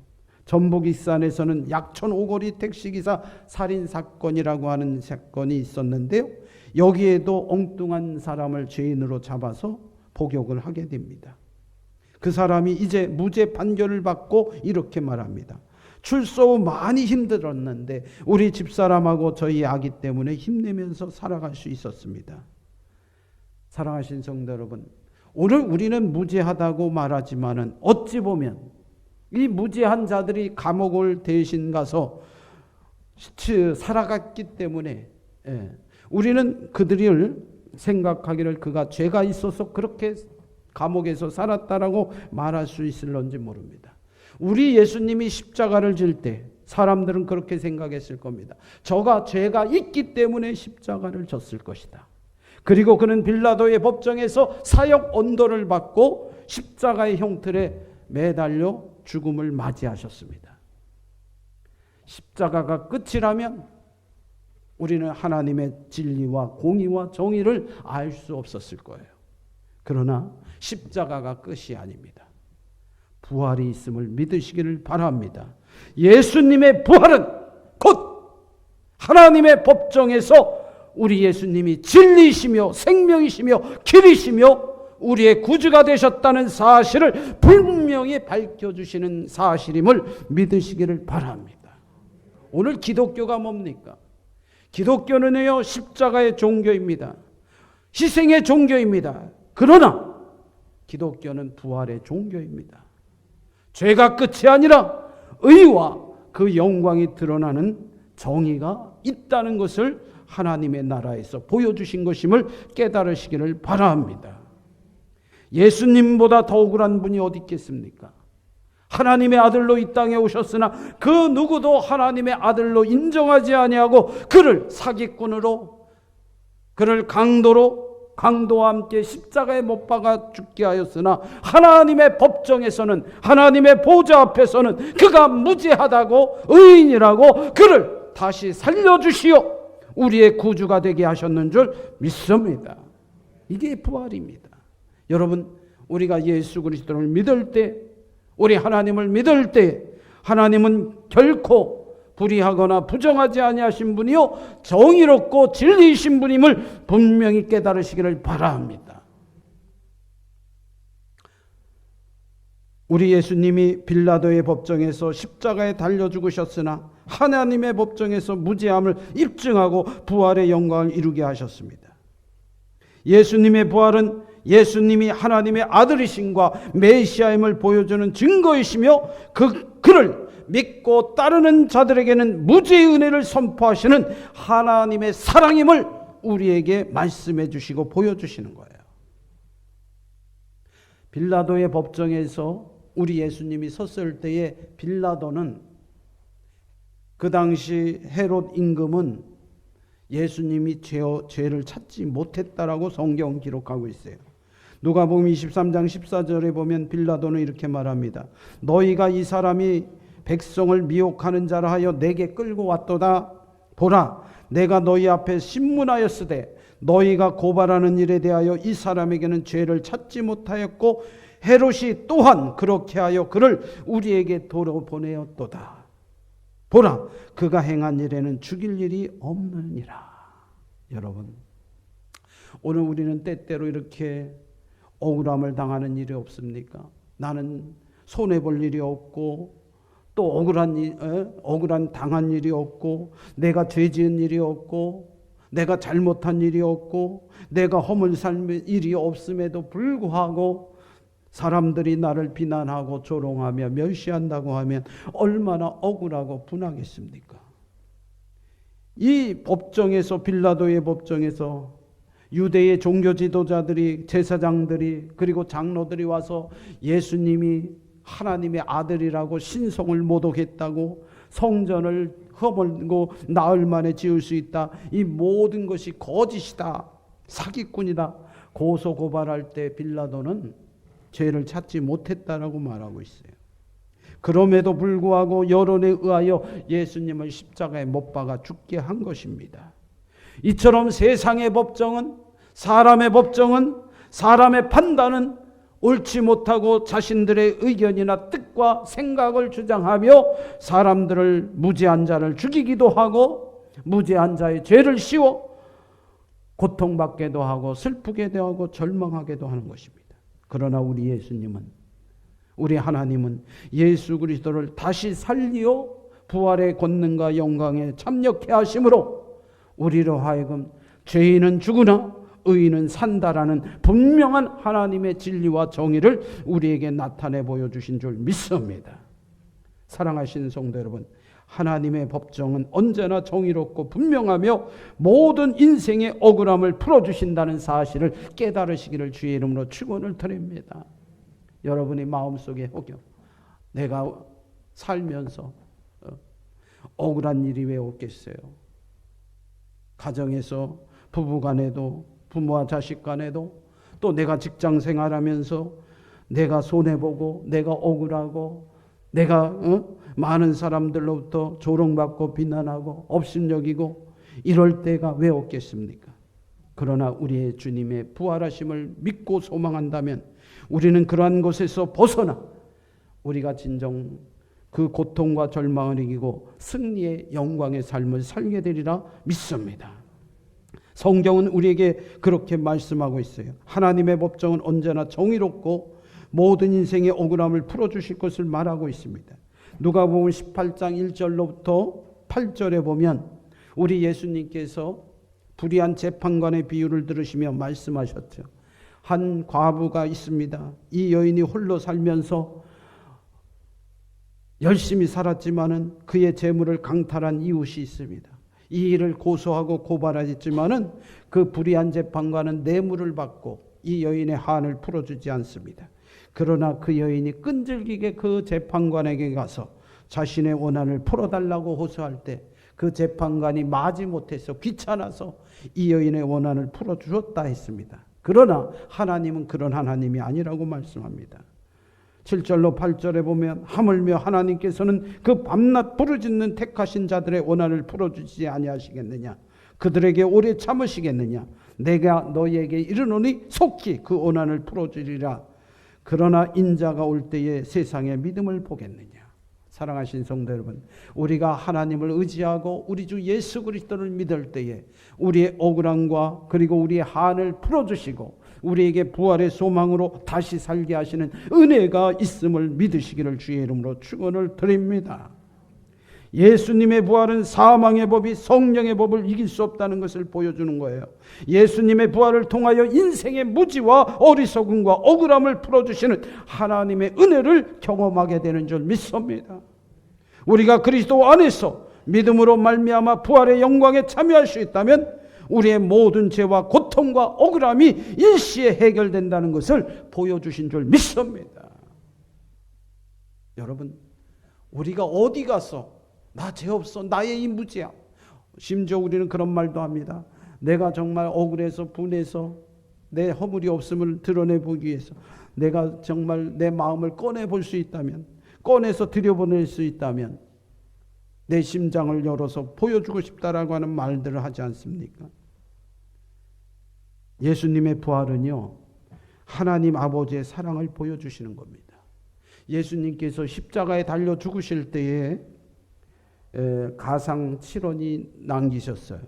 전북 익산에서는 약천 오거리 택시기사 살인사건이라고 하는 사건이 있었는데요. 여기에도 엉뚱한 사람을 죄인으로 잡아서 복역을 하게 됩니다. 그 사람이 이제 무죄 판결을 받고 이렇게 말합니다. 출소 후 많이 힘들었는데 우리 집사람하고 저희 아기 때문에 힘내면서 살아갈 수 있었습니다. 사랑하신 성도 여러분, 오늘 우리는 무죄하다고 말하지만은 어찌 보면 이 무죄한 자들이 감옥을 대신 가서 살아갔기 때문에 우리는 그들을 생각하기를 그가 죄가 있어서 그렇게 감옥에서 살았다라고 말할 수 있을런지 모릅니다. 우리 예수님이 십자가를 질 때 사람들은 그렇게 생각했을 겁니다. 저가 죄가 있기 때문에 십자가를 졌을 것이다. 그리고 그는 빌라도의 법정에서 사형 언도를 받고 십자가의 형틀에 매달려 죽음을 맞이하셨습니다. 십자가가 끝이라면 우리는 하나님의 진리와 공의와 정의를 알 수 없었을 거예요. 그러나 십자가가 끝이 아닙니다. 부활이 있음을 믿으시기를 바랍니다. 예수님의 부활은 곧 하나님의 법정에서 우리 예수님이 진리이시며 생명이시며 길이시며 우리의 구주가 되셨다는 사실을 분명히 밝혀주시는 사실임을 믿으시기를 바랍니다. 오늘 기독교가 뭡니까? 기독교는요, 십자가의 종교입니다. 희생의 종교입니다. 그러나 기독교는 부활의 종교입니다. 죄가 끝이 아니라 의와 그 영광이 드러나는 정의가 있다는 것을 하나님의 나라에서 보여주신 것임을 깨달으시기를 바랍니다. 예수님보다 더 억울한 분이 어디 있겠습니까? 하나님의 아들로 이 땅에 오셨으나 그 누구도 하나님의 아들로 인정하지 아니하고 그를 사기꾼으로, 그를 강도로, 강도와 함께 십자가에 못 박아 죽게 하였으나 하나님의 법정에서는, 하나님의 보좌 앞에서는 그가 무죄하다고, 의인이라고 그를 다시 살려주시어 우리의 구주가 되게 하셨는 줄 믿습니다. 이게 부활입니다. 여러분, 우리가 예수 그리스도를 믿을 때, 우리 하나님을 믿을 때, 하나님은 결코 불의하거나 부정하지 아니하신 분이요 정의롭고 진리이신 분임을 분명히 깨달으시기를 바랍니다. 우리 예수님이 빌라도의 법정에서 십자가에 달려 죽으셨으나 하나님의 법정에서 무죄함을 입증하고 부활의 영광을 이루게 하셨습니다. 예수님의 부활은 예수님이 하나님의 아들이심과 메시아임을 보여주는 증거이시며 그를 믿고 따르는 자들에게는 무죄의 은혜를 선포하시는 하나님의 사랑임을 우리에게 말씀해 주시고 보여주시는 거예요. 빌라도의 법정에서 우리 예수님이 섰을 때에 빌라도는, 그 당시 헤롯 임금은 예수님이 죄를 찾지 못했다라고 성경 기록하고 있어요. 누가복음 23장 14절에 보면 빌라도는 이렇게 말합니다. 너희가 이 사람이 백성을 미혹하는 자라 하여 내게 끌고 왔도다. 보라, 내가 너희 앞에 신문하였으되 너희가 고발하는 일에 대하여 이 사람에게는 죄를 찾지 못하였고 헤롯이 또한 그렇게 하여 그를 우리에게 도로 보내었도다. 보라, 그가 행한 일에는 죽일 일이 없느니라. 여러분, 오늘 우리는 때때로 이렇게 억울함을 당하는 일이 없습니까? 나는 손해볼 일이 없고 또 억울한 당한 일이 없고 내가 죄 지은 일이 없고 내가 잘못한 일이 없고 내가 허물 삶의 일이 없음에도 불구하고 사람들이 나를 비난하고 조롱하며 멸시한다고 하면 얼마나 억울하고 분하겠습니까? 이 법정에서, 빌라도의 법정에서 유대의 종교 지도자들이, 제사장들이, 그리고 장로들이 와서 예수님이 하나님의 아들이라고 신성을 모독했다고, 성전을 허물고 나흘 만에 지을 수 있다, 이 모든 것이 거짓이다, 사기꾼이다 고소고발할 때 빌라도는 죄를 찾지 못했다라고 말하고 있어요. 그럼에도 불구하고 여론에 의하여 예수님을 십자가에 못 박아 죽게 한 것입니다. 이처럼 세상의 법정은, 사람의 법정은, 사람의 판단은 옳지 못하고 자신들의 의견이나 뜻과 생각을 주장하며 사람들을, 무죄한 자를 죽이기도 하고 무죄한 자의 죄를 씌워 고통받게도 하고 슬프게도 하고 절망하게도 하는 것입니다. 그러나 우리 예수님은, 우리 하나님은 예수 그리스도를 다시 살리어 부활의 권능과 영광에 참여케 하심으로 우리로 하여금 죄인은 죽으나 의인은 산다라는 분명한 하나님의 진리와 정의를 우리에게 나타내 보여주신 줄 믿습니다. 사랑하시는 성도 여러분, 하나님의 법정은 언제나 정의롭고 분명하며 모든 인생의 억울함을 풀어주신다는 사실을 깨달으시기를 주의 이름으로 축원을 드립니다. 여러분의 마음속에 혹여 내가 살면서 억울한 일이 왜 없겠어요? 가정에서 부부간에도, 부모와 자식 간에도, 또 내가 직장 생활하면서 내가 손해보고 내가 억울하고 내가 많은 사람들로부터 조롱받고 비난하고 업신여기고 이럴 때가 왜 없겠습니까? 그러나 우리의 주님의 부활하심을 믿고 소망한다면 우리는 그러한 것에서 벗어나 우리가 진정 그 고통과 절망을 이기고 승리의 영광의 삶을 살게 되리라 믿습니다. 성경은 우리에게 그렇게 말씀하고 있어요. 하나님의 법정은 언제나 정의롭고 모든 인생의 억울함을 풀어주실 것을 말하고 있습니다. 누가복음 18장 1절로부터 8절에 보면 우리 예수님께서 불의한 재판관의 비유를 들으시며 말씀하셨죠. 한 과부가 있습니다. 이 여인이 홀로 살면서 열심히 살았지만은 그의 재물을 강탈한 이웃이 있습니다. 이 일을 고소하고 고발하였지만은 그 불의한 재판관은 뇌물을 받고 이 여인의 한을 풀어주지 않습니다. 그러나 그 여인이 끈질기게 그 재판관에게 가서 자신의 원한을 풀어달라고 호소할 때 그 재판관이 마지못해서 귀찮아서 이 여인의 원한을 풀어주었다 했습니다. 그러나 하나님은 그런 하나님이 아니라고 말씀합니다. 7절로 8절에 보면 하물며 하나님께서는 그 밤낮 부르짖는 택하신 자들의 원한을 풀어주시지 아니하시겠느냐. 그들에게 오래 참으시겠느냐. 내가 너희에게 이르노니 속히 그 원한을 풀어주리라. 그러나 인자가 올 때에 세상의 믿음을 보겠느냐. 사랑하신 성도 여러분, 우리가 하나님을 의지하고 우리 주 예수 그리스도를 믿을 때에 우리의 억울함과 그리고 우리의 한을 풀어주시고 우리에게 부활의 소망으로 다시 살게 하시는 은혜가 있음을 믿으시기를 주의 이름으로 축원을 드립니다. 예수님의 부활은 사망의 법이 성령의 법을 이길 수 없다는 것을 보여주는 거예요. 예수님의 부활을 통하여 인생의 무지와 어리석음과 억울함을 풀어주시는 하나님의 은혜를 경험하게 되는 줄 믿습니다. 우리가 그리스도 안에서 믿음으로 말미암아 부활의 영광에 참여할 수 있다면 우리의 모든 죄와 고통과 억울함이 일시에 해결된다는 것을 보여주신 줄 믿습니다. 여러분, 우리가 어디 가서 나 죄 없어, 나의 이 무지야. 심지어 우리는 그런 말도 합니다. 내가 정말 억울해서 분해서 내 허물이 없음을 드러내보기 위해서 내가 정말 내 마음을 꺼내볼 수 있다면, 꺼내서 들여보낼 수 있다면 내 심장을 열어서 보여주고 싶다라고 하는 말들을 하지 않습니까? 예수님의 부활은요, 하나님 아버지의 사랑을 보여주시는 겁니다. 예수님께서 십자가에 달려 죽으실 때에 가상 7원이 남기셨어요.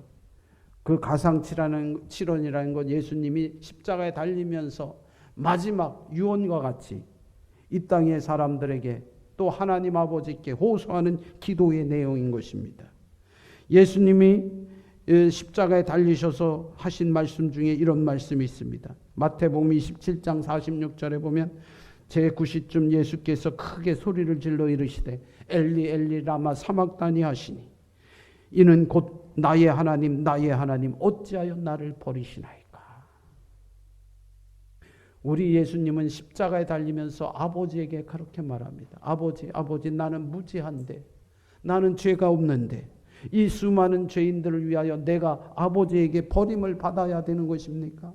그 가상 7원이라는 건 예수님이 십자가에 달리면서 마지막 유언과 같이 이 땅의 사람들에게 또 하나님 아버지께 호소하는 기도의 내용인 것입니다. 예수님이 십자가에 달리셔서 하신 말씀 중에 이런 말씀이 있습니다. 마태복음 27장 46절에 보면 제9시쯤 예수께서 크게 소리를 질러 이르시되 엘리 엘리 라마 사막다니 하시니 이는 곧 나의 하나님 나의 하나님 어찌하여 나를 버리시나이까. 우리 예수님은 십자가에 달리면서 아버지에게 그렇게 말합니다. 아버지 나는 무지한데, 나는 죄가 없는데 이 수많은 죄인들을 위하여 내가 아버지에게 버림을 받아야 되는 것입니까?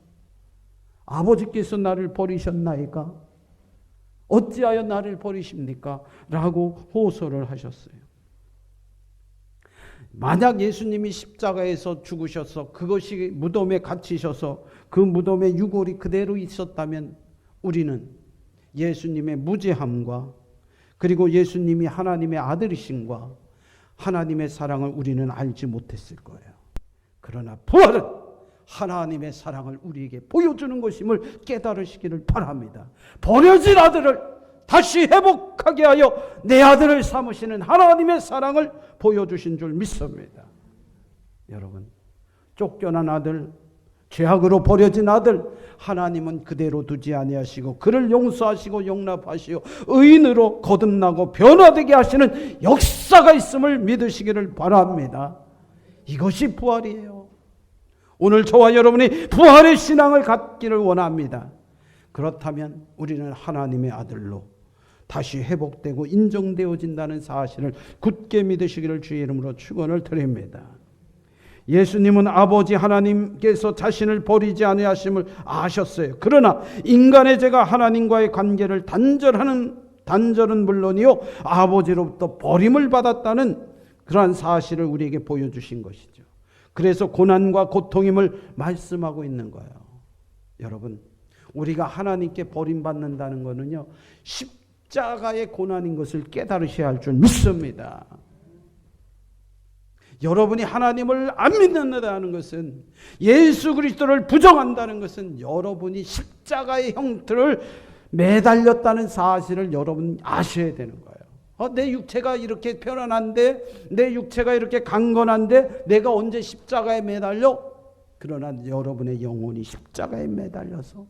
아버지께서 나를 버리셨나이까? 어찌하여 나를 버리십니까? 라고 호소를 하셨어요. 만약 예수님이 십자가에서 죽으셔서 그것이 무덤에 갇히셔서 그 무덤의 유골이 그대로 있었다면 우리는 예수님의 무죄함과 그리고 예수님이 하나님의 아들이심과 하나님의 사랑을 우리는 알지 못했을 거예요. 그러나 부활은 하나님의 사랑을 우리에게 보여주는 것임을 깨달으시기를 바랍니다. 버려진 아들을 다시 회복하게 하여 내 아들을 삼으시는 하나님의 사랑을 보여주신 줄 믿습니다. 여러분, 쫓겨난 아들, 죄악으로 버려진 아들, 하나님은 그대로 두지 아니하시고 그를 용서하시고 용납하시고 의인으로 거듭나고 변화되게 하시는 역사가 있음을 믿으시기를 바랍니다. 이것이 부활이에요. 오늘 저와 여러분이 부활의 신앙을 갖기를 원합니다. 그렇다면 우리는 하나님의 아들로 다시 회복되고 인정되어진다는 사실을 굳게 믿으시기를 주의 이름으로 축원을 드립니다. 예수님은 아버지 하나님께서 자신을 버리지 아니하심을 아셨어요. 그러나 인간의 죄가 하나님과의 관계를 단절은 물론이요 아버지로부터 버림을 받았다는 그러한 사실을 우리에게 보여주신 것이죠. 그래서 고난과 고통임을 말씀하고 있는 거예요. 여러분, 우리가 하나님께 버림받는다는 것은요 십자가의 고난인 것을 깨달으셔야 할 줄 믿습니다. 여러분이 하나님을 안 믿는다는 것은, 예수 그리스도를 부정한다는 것은 여러분이 십자가의 형틀을 매달렸다는 사실을 여러분 아셔야 되는 거예요. 내 육체가 이렇게 편안한데, 내 육체가 이렇게 강건한데 내가 언제 십자가에 매달려? 그러나 여러분의 영혼이 십자가에 매달려서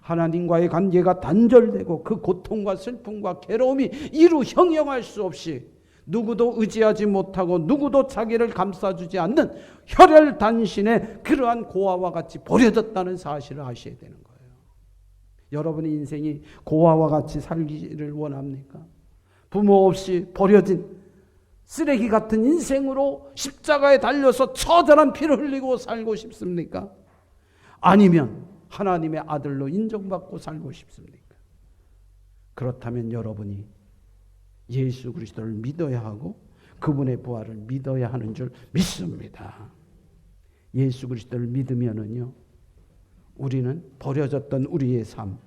하나님과의 관계가 단절되고 그 고통과 슬픔과 괴로움이 이루 형용할 수 없이 누구도 의지하지 못하고 누구도 자기를 감싸주지 않는 혈혈단신의 그러한 고아와 같이 버려졌다는 사실을 아셔야 되는 거예요. 여러분의 인생이 고아와 같이 살기를 원합니까? 부모 없이 버려진 쓰레기 같은 인생으로 십자가에 달려서 처절한 피를 흘리고 살고 싶습니까? 아니면 하나님의 아들로 인정받고 살고 싶습니까? 그렇다면 여러분이 예수 그리스도를 믿어야 하고 그분의 부활을 믿어야 하는 줄 믿습니다. 예수 그리스도를 믿으면은요, 우리는 버려졌던 우리의 삶,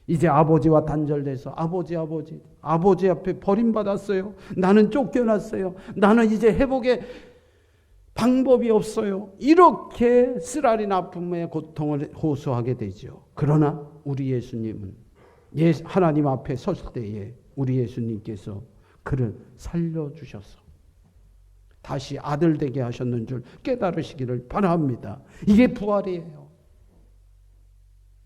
이제 아버지와 단절돼서 아버지 앞에 버림받았어요. 나는 쫓겨났어요. 나는 이제 회복의 방법이 없어요. 이렇게 쓰라린 아픔의 고통을 호소하게 되죠. 그러나 우리 예수님은 하나님 앞에 섰을 때에 우리 예수님께서 그를 살려주셔서 다시 아들 되게 하셨는 줄 깨달으시기를 바랍니다. 이게 부활이에요.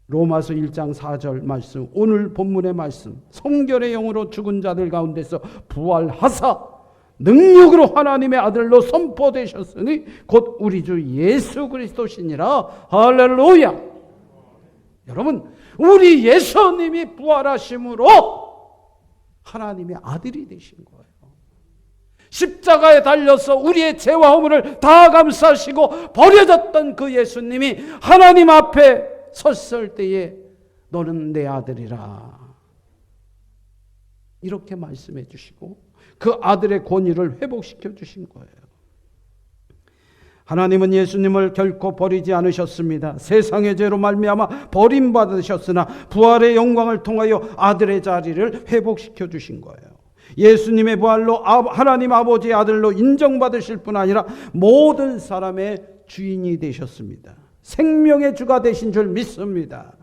로마서 1장 4절 말씀, 오늘 본문의 말씀, 성결의 영으로 죽은 자들 가운데서 부활하사 능력으로 하나님의 아들로 선포되셨으니 곧 우리 주 예수 그리스도시니라. 할렐루야. 여러분, 우리 예수님이 부활하심으로 하나님의 아들이 되신 거예요. 십자가에 달려서 우리의 죄와 허물을 다 감싸시고 버려졌던 그 예수님이 하나님 앞에 섰을 때에 너는 내 아들이라 이렇게 말씀해 주시고 그 아들의 권위를 회복시켜 주신 거예요. 하나님은 예수님을 결코 버리지 않으셨습니다. 세상의 죄로 말미암아 버림받으셨으나 부활의 영광을 통하여 아들의 자리를 회복시켜 주신 거예요. 예수님의 부활로 하나님 아버지의 아들로 인정받으실 뿐 아니라 모든 사람의 주인이 되셨습니다. 생명의 주가 되신 줄 믿습니다.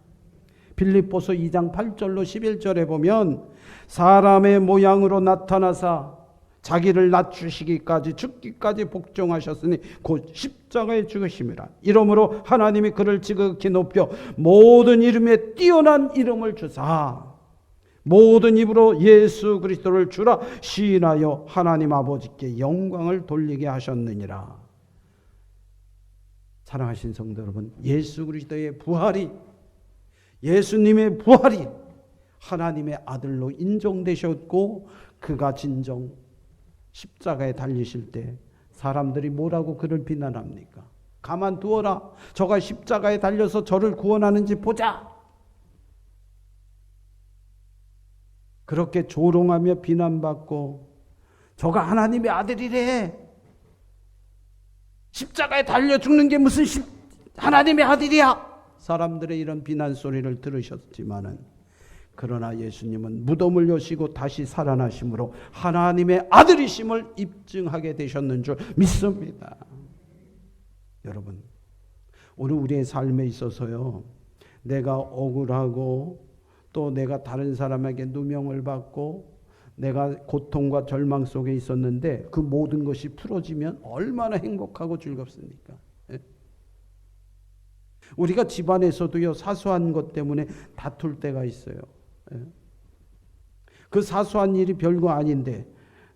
빌립보서 2장 8절로 11절에 보면 사람의 모양으로 나타나사 자기를 낮추시기까지 죽기까지 복종하셨으니 곧 십자가에 죽으심이라. 이러므로 하나님이 그를 지극히 높여 모든 이름에 뛰어난 이름을 주사 모든 입으로 예수 그리스도를 주라 시인하여 하나님 아버지께 영광을 돌리게 하셨느니라. 사랑하신 성도 여러분, 예수 그리스도의 부활이, 예수님의 부활이 하나님의 아들로 인정되셨고 그가 진정 십자가에 달리실 때 사람들이 뭐라고 그를 비난합니까? 가만두어라. 저가 십자가에 달려서 저를 구원하는지 보자. 그렇게 조롱하며 비난받고 저가 하나님의 아들이래. 십자가에 달려 죽는 게 무슨 하나님의 아들이야. 사람들의 이런 비난 소리를 들으셨지만은 그러나 예수님은 무덤을 여시고 다시 살아나심으로 하나님의 아들이심을 입증하게 되셨는 줄 믿습니다. 여러분, 오늘 우리의 삶에 있어서요, 내가 억울하고 또 내가 다른 사람에게 누명을 받고 내가 고통과 절망 속에 있었는데 그 모든 것이 풀어지면 얼마나 행복하고 즐겁습니까? 우리가 집안에서도요, 사소한 것 때문에 다툴 때가 있어요. 그 사소한 일이 별거 아닌데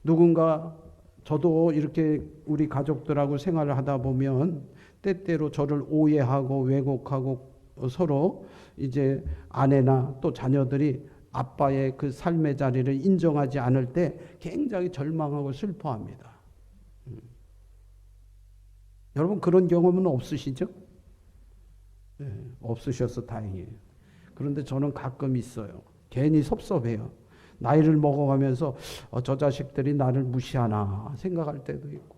누군가, 저도 이렇게 우리 가족들하고 생활을 하다 보면 때때로 저를 오해하고 왜곡하고 서로 이제 아내나 또 자녀들이 아빠의 그 삶의 자리를 인정하지 않을 때 굉장히 절망하고 슬퍼합니다. 여러분, 그런 경험은 없으시죠? 네, 없으셔서 다행이에요. 그런데 저는 가끔 있어요. 괜히 섭섭해요. 나이를 먹어가면서 저 자식들이 나를 무시하나 생각할 때도 있고,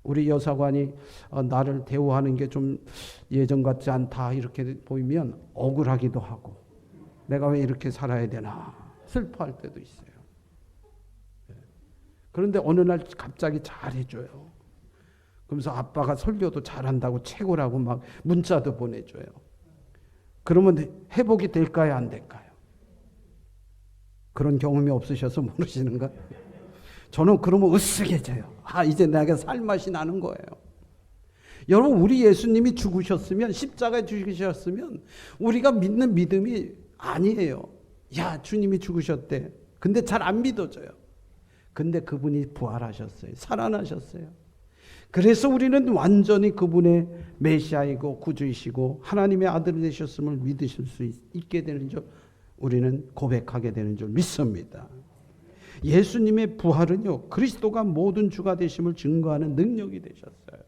우리 여사관이 나를 대우하는 게 좀 예전 같지 않다 이렇게 보이면 억울하기도 하고, 내가 왜 이렇게 살아야 되나 슬퍼할 때도 있어요. 그런데 어느 날 갑자기 잘해줘요. 그러면서 아빠가 설교도 잘한다고 최고라고 막 문자도 보내줘요. 그러면 회복이 될까요, 안 될까요? 그런 경험이 없으셔서 모르시는가? 저는 그러면 으쓱해져요. 이제 내가 살맛이 나는 거예요. 여러분, 우리 예수님이 죽으셨으면, 십자가에 죽으셨으면 우리가 믿는 믿음이 아니에요. 야, 주님이 죽으셨대. 근데 잘 안 믿어져요. 근데 그분이 부활하셨어요. 살아나셨어요. 그래서 우리는 완전히 그분의 메시아이고 구주이시고 하나님의 아들이 되셨음을 믿으실 수 있게 되는 줄, 우리는 고백하게 되는 줄 믿습니다. 예수님의 부활은요, 그리스도가 모든 주가 되심을 증거하는 능력이 되셨어요.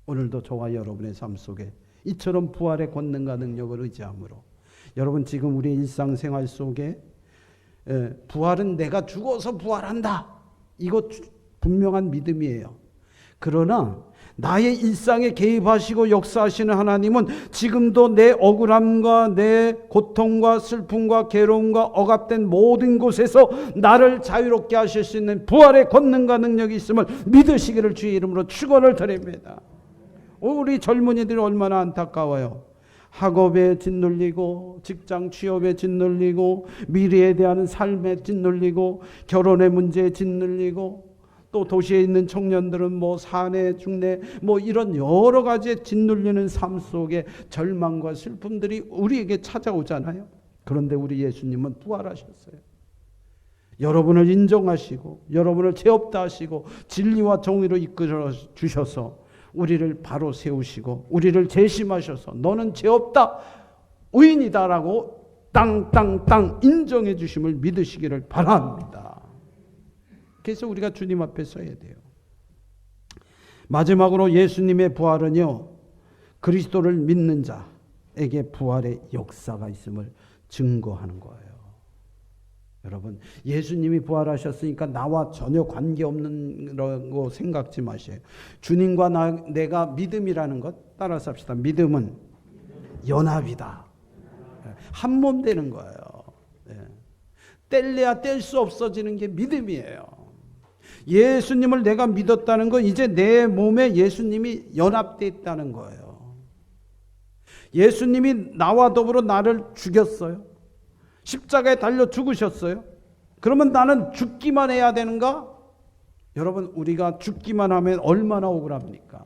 오늘도 저와 여러분의 삶 속에 이처럼 부활의 권능과 능력을 의지함으로 여러분 지금 우리의 일상생활 속에 부활은 내가 죽어서 부활한다. 이거 분명한 믿음이에요. 그러나 나의 일상에 개입하시고 역사하시는 하나님은 지금도 내 억울함과 내 고통과 슬픔과 괴로움과 억압된 모든 곳에서 나를 자유롭게 하실 수 있는 부활의 권능과 능력이 있음을 믿으시기를 주의 이름으로 축원을 드립니다. 우리 젊은이들이 얼마나 안타까워요. 학업에 짓눌리고 직장 취업에 짓눌리고 미래에 대한 삶에 짓눌리고 결혼의 문제에 짓눌리고 또 도시에 있는 청년들은 뭐 사내 중내 뭐 이런 여러 가지에 짓눌리는 삶 속에 절망과 슬픔들이 우리에게 찾아오잖아요. 그런데 우리 예수님은 부활하셨어요. 여러분을 인정하시고 여러분을 죄 없다 하시고 진리와 정의로 이끌어 주셔서 우리를 바로 세우시고 우리를 재심하셔서 너는 죄 없다 의인이다라고 땅땅땅 인정해 주심을 믿으시기를 바랍니다. 그래서 우리가 주님 앞에 서야 돼요. 마지막으로 예수님의 부활은요, 그리스도를 믿는 자에게 부활의 역사가 있음을 증거하는 거예요. 여러분, 예수님이 부활하셨으니까 나와 전혀 관계없는 거라고 생각지 마세요. 주님과 내가 믿음이라는 것 따라서 합시다. 믿음은 연합이다. 한 몸 되는 거예요. 뗄래야 뗄 수 없어지는 게 믿음이에요. 예수님을 내가 믿었다는 건 이제 내 몸에 예수님이 연합되어 있다는 거예요. 예수님이 나와 더불어 나를 죽였어요. 십자가에 달려 죽으셨어요. 그러면 나는 죽기만 해야 되는가? 여러분, 우리가 죽기만 하면 얼마나 억울합니까?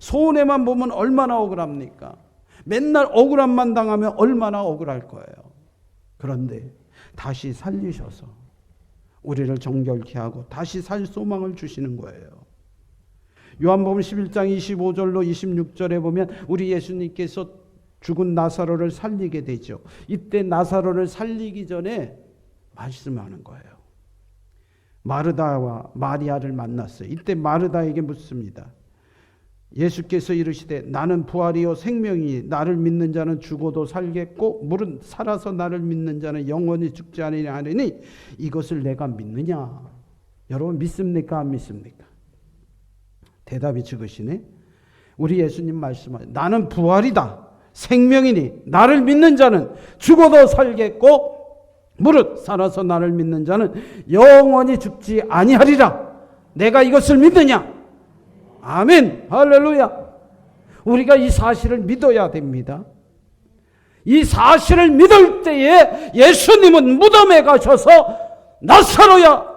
손해만 보면 얼마나 억울합니까? 맨날 억울함만 당하면 얼마나 억울할 거예요. 그런데 다시 살리셔서 우리를 정결케 하고 다시 살 소망을 주시는 거예요. 요한복음 11장 25절로 26절에 보면 우리 예수님께서 죽은 나사로를 살리게 되죠. 이때 나사로를 살리기 전에 말씀하는 거예요. 마르다와 마리아를 만났어요. 이때 마르다에게 묻습니다. 예수께서 이르시되 나는 부활이요 생명이니 나를 믿는 자는 죽어도 살겠고 무릇 살아서 나를 믿는 자는 영원히 죽지 아니하리니 하느니 이것을 내가 믿느냐? 여러분 믿습니까? 안 믿습니까? 대답이 적으시네. 우리 예수님 말씀하세요. 나는 부활이다. 생명이니 나를 믿는 자는 죽어도 살겠고 무릇 살아서 나를 믿는 자는 영원히 죽지 아니하리라. 내가 이것을 믿느냐? 아멘. 할렐루야. 우리가 이 사실을 믿어야 됩니다. 이 사실을 믿을 때에 예수님은 무덤에 가셔서 나사로야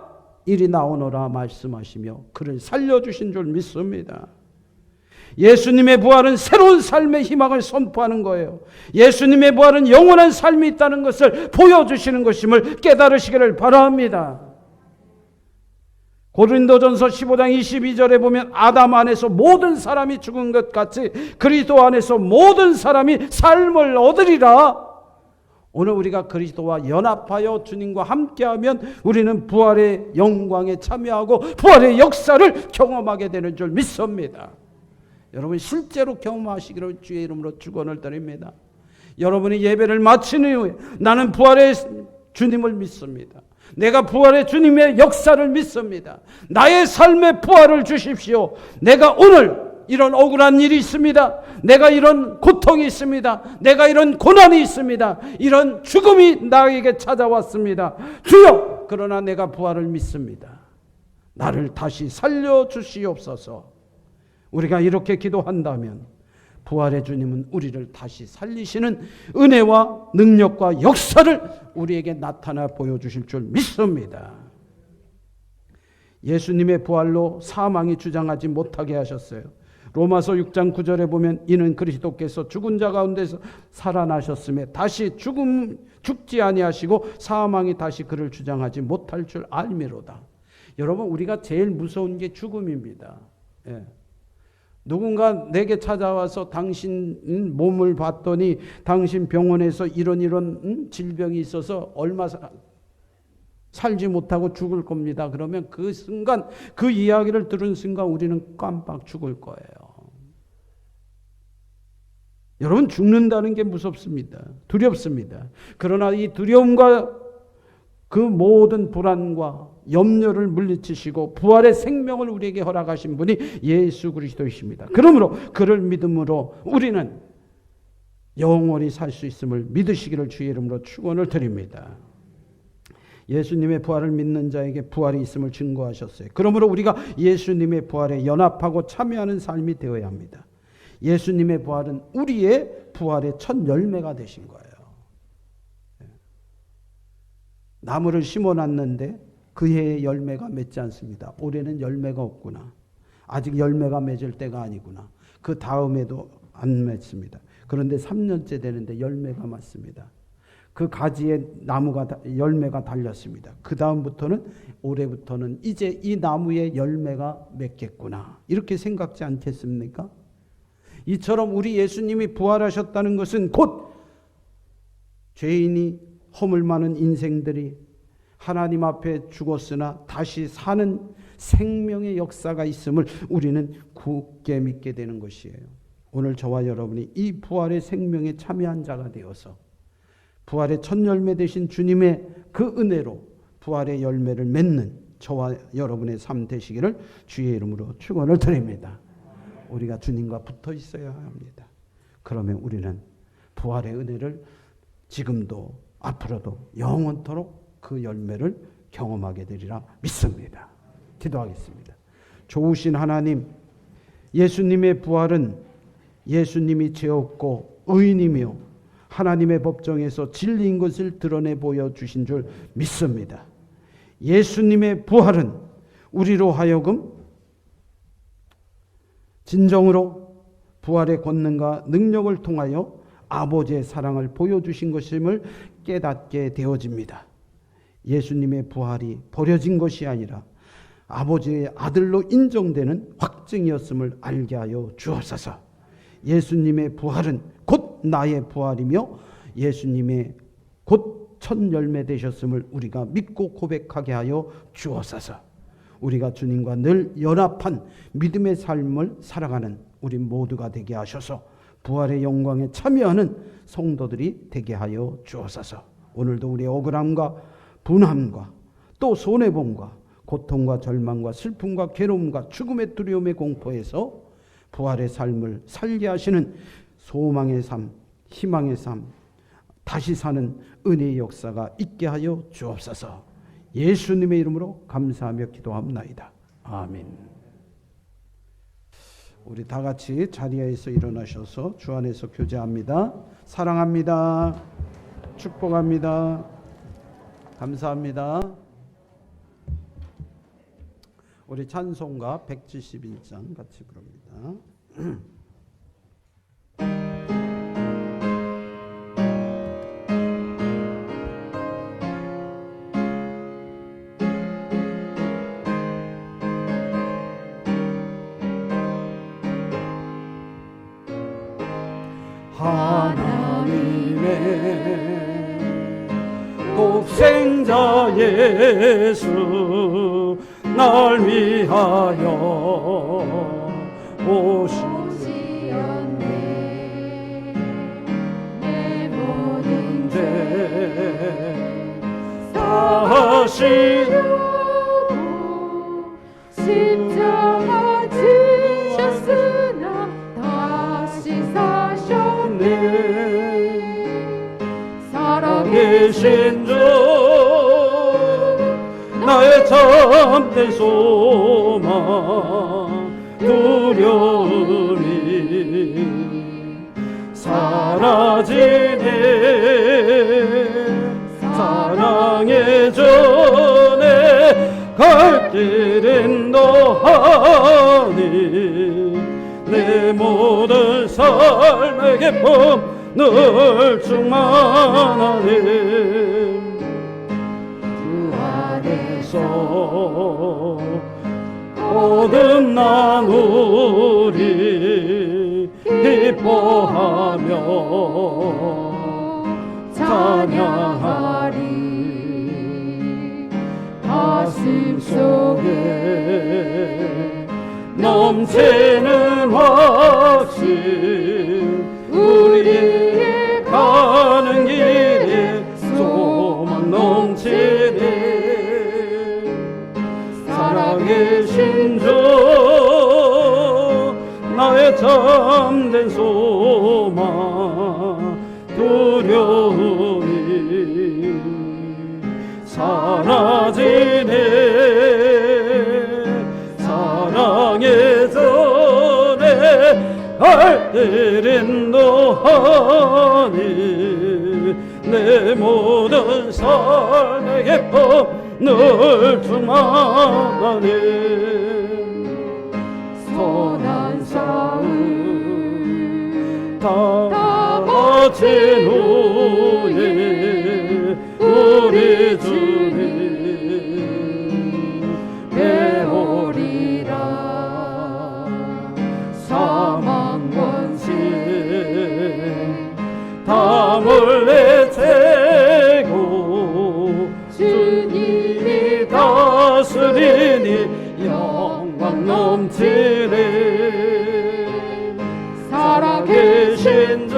이리 나오너라 말씀하시며 그를 살려주신 줄 믿습니다. 예수님의 부활은 새로운 삶의 희망을 선포하는 거예요. 예수님의 부활은 영원한 삶이 있다는 것을 보여주시는 것임을 깨달으시기를 바랍니다. 고린도전서 15장 22절에 보면 아담 안에서 모든 사람이 죽은 것 같이 그리스도 안에서 모든 사람이 삶을 얻으리라. 오늘 우리가 그리스도와 연합하여 주님과 함께하면 우리는 부활의 영광에 참여하고 부활의 역사를 경험하게 되는 줄 믿습니다. 여러분 실제로 경험하시기를 주의 이름으로 축원을 드립니다. 여러분이 예배를 마친 이후에 나는 부활의 주님을 믿습니다. 내가 부활의 주님의 역사를 믿습니다. 나의 삶에 부활을 주십시오. 내가 오늘 이런 억울한 일이 있습니다. 내가 이런 고통이 있습니다. 내가 이런 고난이 있습니다. 이런 죽음이 나에게 찾아왔습니다. 주여, 그러나 내가 부활을 믿습니다. 나를 다시 살려주시옵소서. 우리가 이렇게 기도한다면 부활의 주님은 우리를 다시 살리시는 은혜와 능력과 역사를 우리에게 나타나 보여주실 줄 믿습니다. 예수님의 부활로 사망이 주장하지 못하게 하셨어요. 로마서 6장 9절에 보면 이는 그리스도께서 죽은 자 가운데서 살아나셨음에 다시 죽지 아니하시고 사망이 다시 그를 주장하지 못할 줄 알미로다. 여러분 우리가 제일 무서운 게 죽음입니다. 누군가 내게 찾아와서 당신 몸을 봤더니 당신 병원에서 이런 질병이 있어서 얼마 살지 못하고 죽을 겁니다. 그러면 그 순간 그 이야기를 들은 순간 우리는 깜빡 죽을 거예요. 여러분, 죽는다는 게 무섭습니다. 두렵습니다. 그러나 이 두려움과 그 모든 불안과 염려를 물리치시고 부활의 생명을 우리에게 허락하신 분이 예수 그리스도이십니다. 그러므로 그를 믿음으로 우리는 영원히 살 수 있음을 믿으시기를 주의 이름으로 축원을 드립니다. 예수님의 부활을 믿는 자에게 부활이 있음을 증거하셨어요. 그러므로 우리가 예수님의 부활에 연합하고 참여하는 삶이 되어야 합니다. 예수님의 부활은 우리의 부활의 첫 열매가 되신 거예요. 나무를 심어놨는데 그 해에 열매가 맺지 않습니다. 올해는 열매가 없구나. 아직 열매가 맺을 때가 아니구나. 그 다음에도 안 맺습니다. 그런데 3년째 되는데 열매가 맞습니다. 그 가지에 나무가 열매가 달렸습니다. 그 다음부터는 올해부터는 이제 이 나무에 열매가 맺겠구나. 이렇게 생각지 않겠습니까? 이처럼 우리 예수님이 부활하셨다는 것은 곧 죄인이 허물 많은 인생들이 하나님 앞에 죽었으나 다시 사는 생명의 역사가 있음을 우리는 굳게 믿게 되는 것이에요. 오늘 저와 여러분이 이 부활의 생명에 참여한 자가 되어서 부활의 첫 열매 되신 주님의 그 은혜로 부활의 열매를 맺는 저와 여러분의 삶 되시기를 주의 이름으로 축원을 드립니다. 우리가 주님과 붙어 있어야 합니다. 그러면 우리는 부활의 은혜를 지금도 앞으로도 영원토록 그 열매를 경험하게 되리라 믿습니다. 기도하겠습니다. 좋으신 하나님, 예수님의 부활은 예수님이 죄 없고 의인이며 하나님의 법정에서 진리인 것을 드러내 보여주신 줄 믿습니다. 예수님의 부활은 우리로 하여금 진정으로 부활의 권능과 능력을 통하여 아버지의 사랑을 보여주신 것임을 깨닫게 되어집니다. 예수님의 부활이 버려진 것이 아니라 아버지의 아들로 인정되는 확증이었음을 알게 하여 주옵소서. 예수님의 부활은 곧 나의 부활이며 예수님의 곧 첫 열매 되셨음을 우리가 믿고 고백하게 하여 주옵소서. 우리가 주님과 늘 연합한 믿음의 삶을 살아가는 우리 모두가 되게 하셔서 부활의 영광에 참여하는 성도들이 되게 하여 주옵소서. 오늘도 우리의 억울함과 분함과 또 손해봄과 고통과 절망과 슬픔과 괴로움과 죽음의 두려움의 공포에서 부활의 삶을 살게 하시는 소망의 삶, 희망의 삶, 다시 사는 은혜의 역사가 있게 하여 주옵소서. 예수님의 이름으로 감사하며 기도합나이다. 아멘. 우리 다 같이 자리에서 일어나셔서 주 안에서 교제합니다. 사랑합니다. 축복합니다. 감사합니다. 우리 찬송가 171장 같이 부릅니다. 하나님의 독생자 예수 날 위하여 오시었네. 내 모든 죄 사시려고 십자가 지셨으나 다시 사셨네. 살아계신 주 나의 참된 소망 두려움이 사라지네. 사랑의 전에 갈 길은 너하니 내 모든 삶의 기쁨 늘 충만하네. 거듭난 우리 기뻐하며 찬양하리. 가슴 속에 넘치는 확신 우리 잠든 소망 두려움이 사라지네. 사랑의 전에 알뜰인 너하니 내 모든 삶의 기쁨을 충만하니 선한 싸움 다 마친 후에 우리 주님 배우리라. 사망 권세 다 물리치고 주님이 다스리니 영광 넘치네. 살아계신 주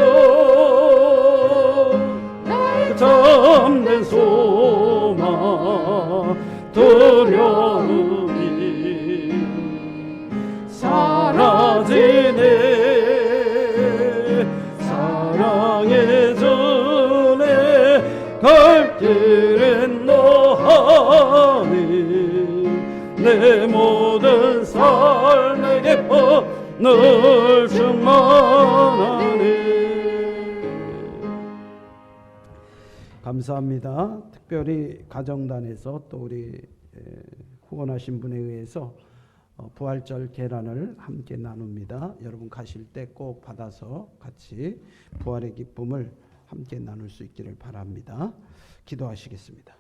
잠든 소망 두려움이 사라지네. 사랑의 전에 갈 길은 너하니 내 모든 삶의 기쁨을 충만하니. 감사합니다. 특별히 가정단에서 또 우리 후원하신 분에 의해서 부활절 계란을 함께 나눕니다. 여러분 가실 때 꼭 받아서 같이 부활의 기쁨을 함께 나눌 수 있기를 바랍니다. 기도하시겠습니다.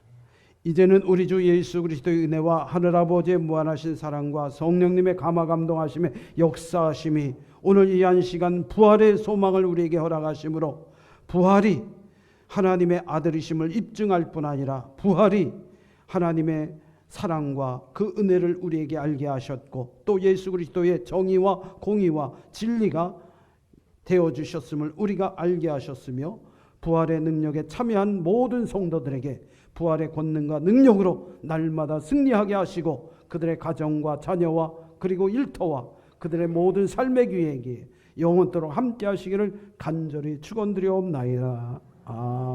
이제는 우리 주 예수 그리스도의 은혜와 하늘아버지의 무한하신 사랑과 성령님의 감화감동하심의 역사하심이 오늘 이 한 시간 부활의 소망을 우리에게 허락하심으로 부활이 하나님의 아들이심을 입증할 뿐 아니라 부활이 하나님의 사랑과 그 은혜를 우리에게 알게 하셨고 또 예수 그리스도의 정의와 공의와 진리가 되어주셨음을 우리가 알게 하셨으며 부활의 능력에 참여한 모든 성도들에게 부활의 권능과 능력으로 날마다 승리하게 하시고 그들의 가정과 자녀와 그리고 일터와 그들의 모든 삶의 기회에 영원토록 함께 하시기를 간절히 축원드리옵나이다. 아멘.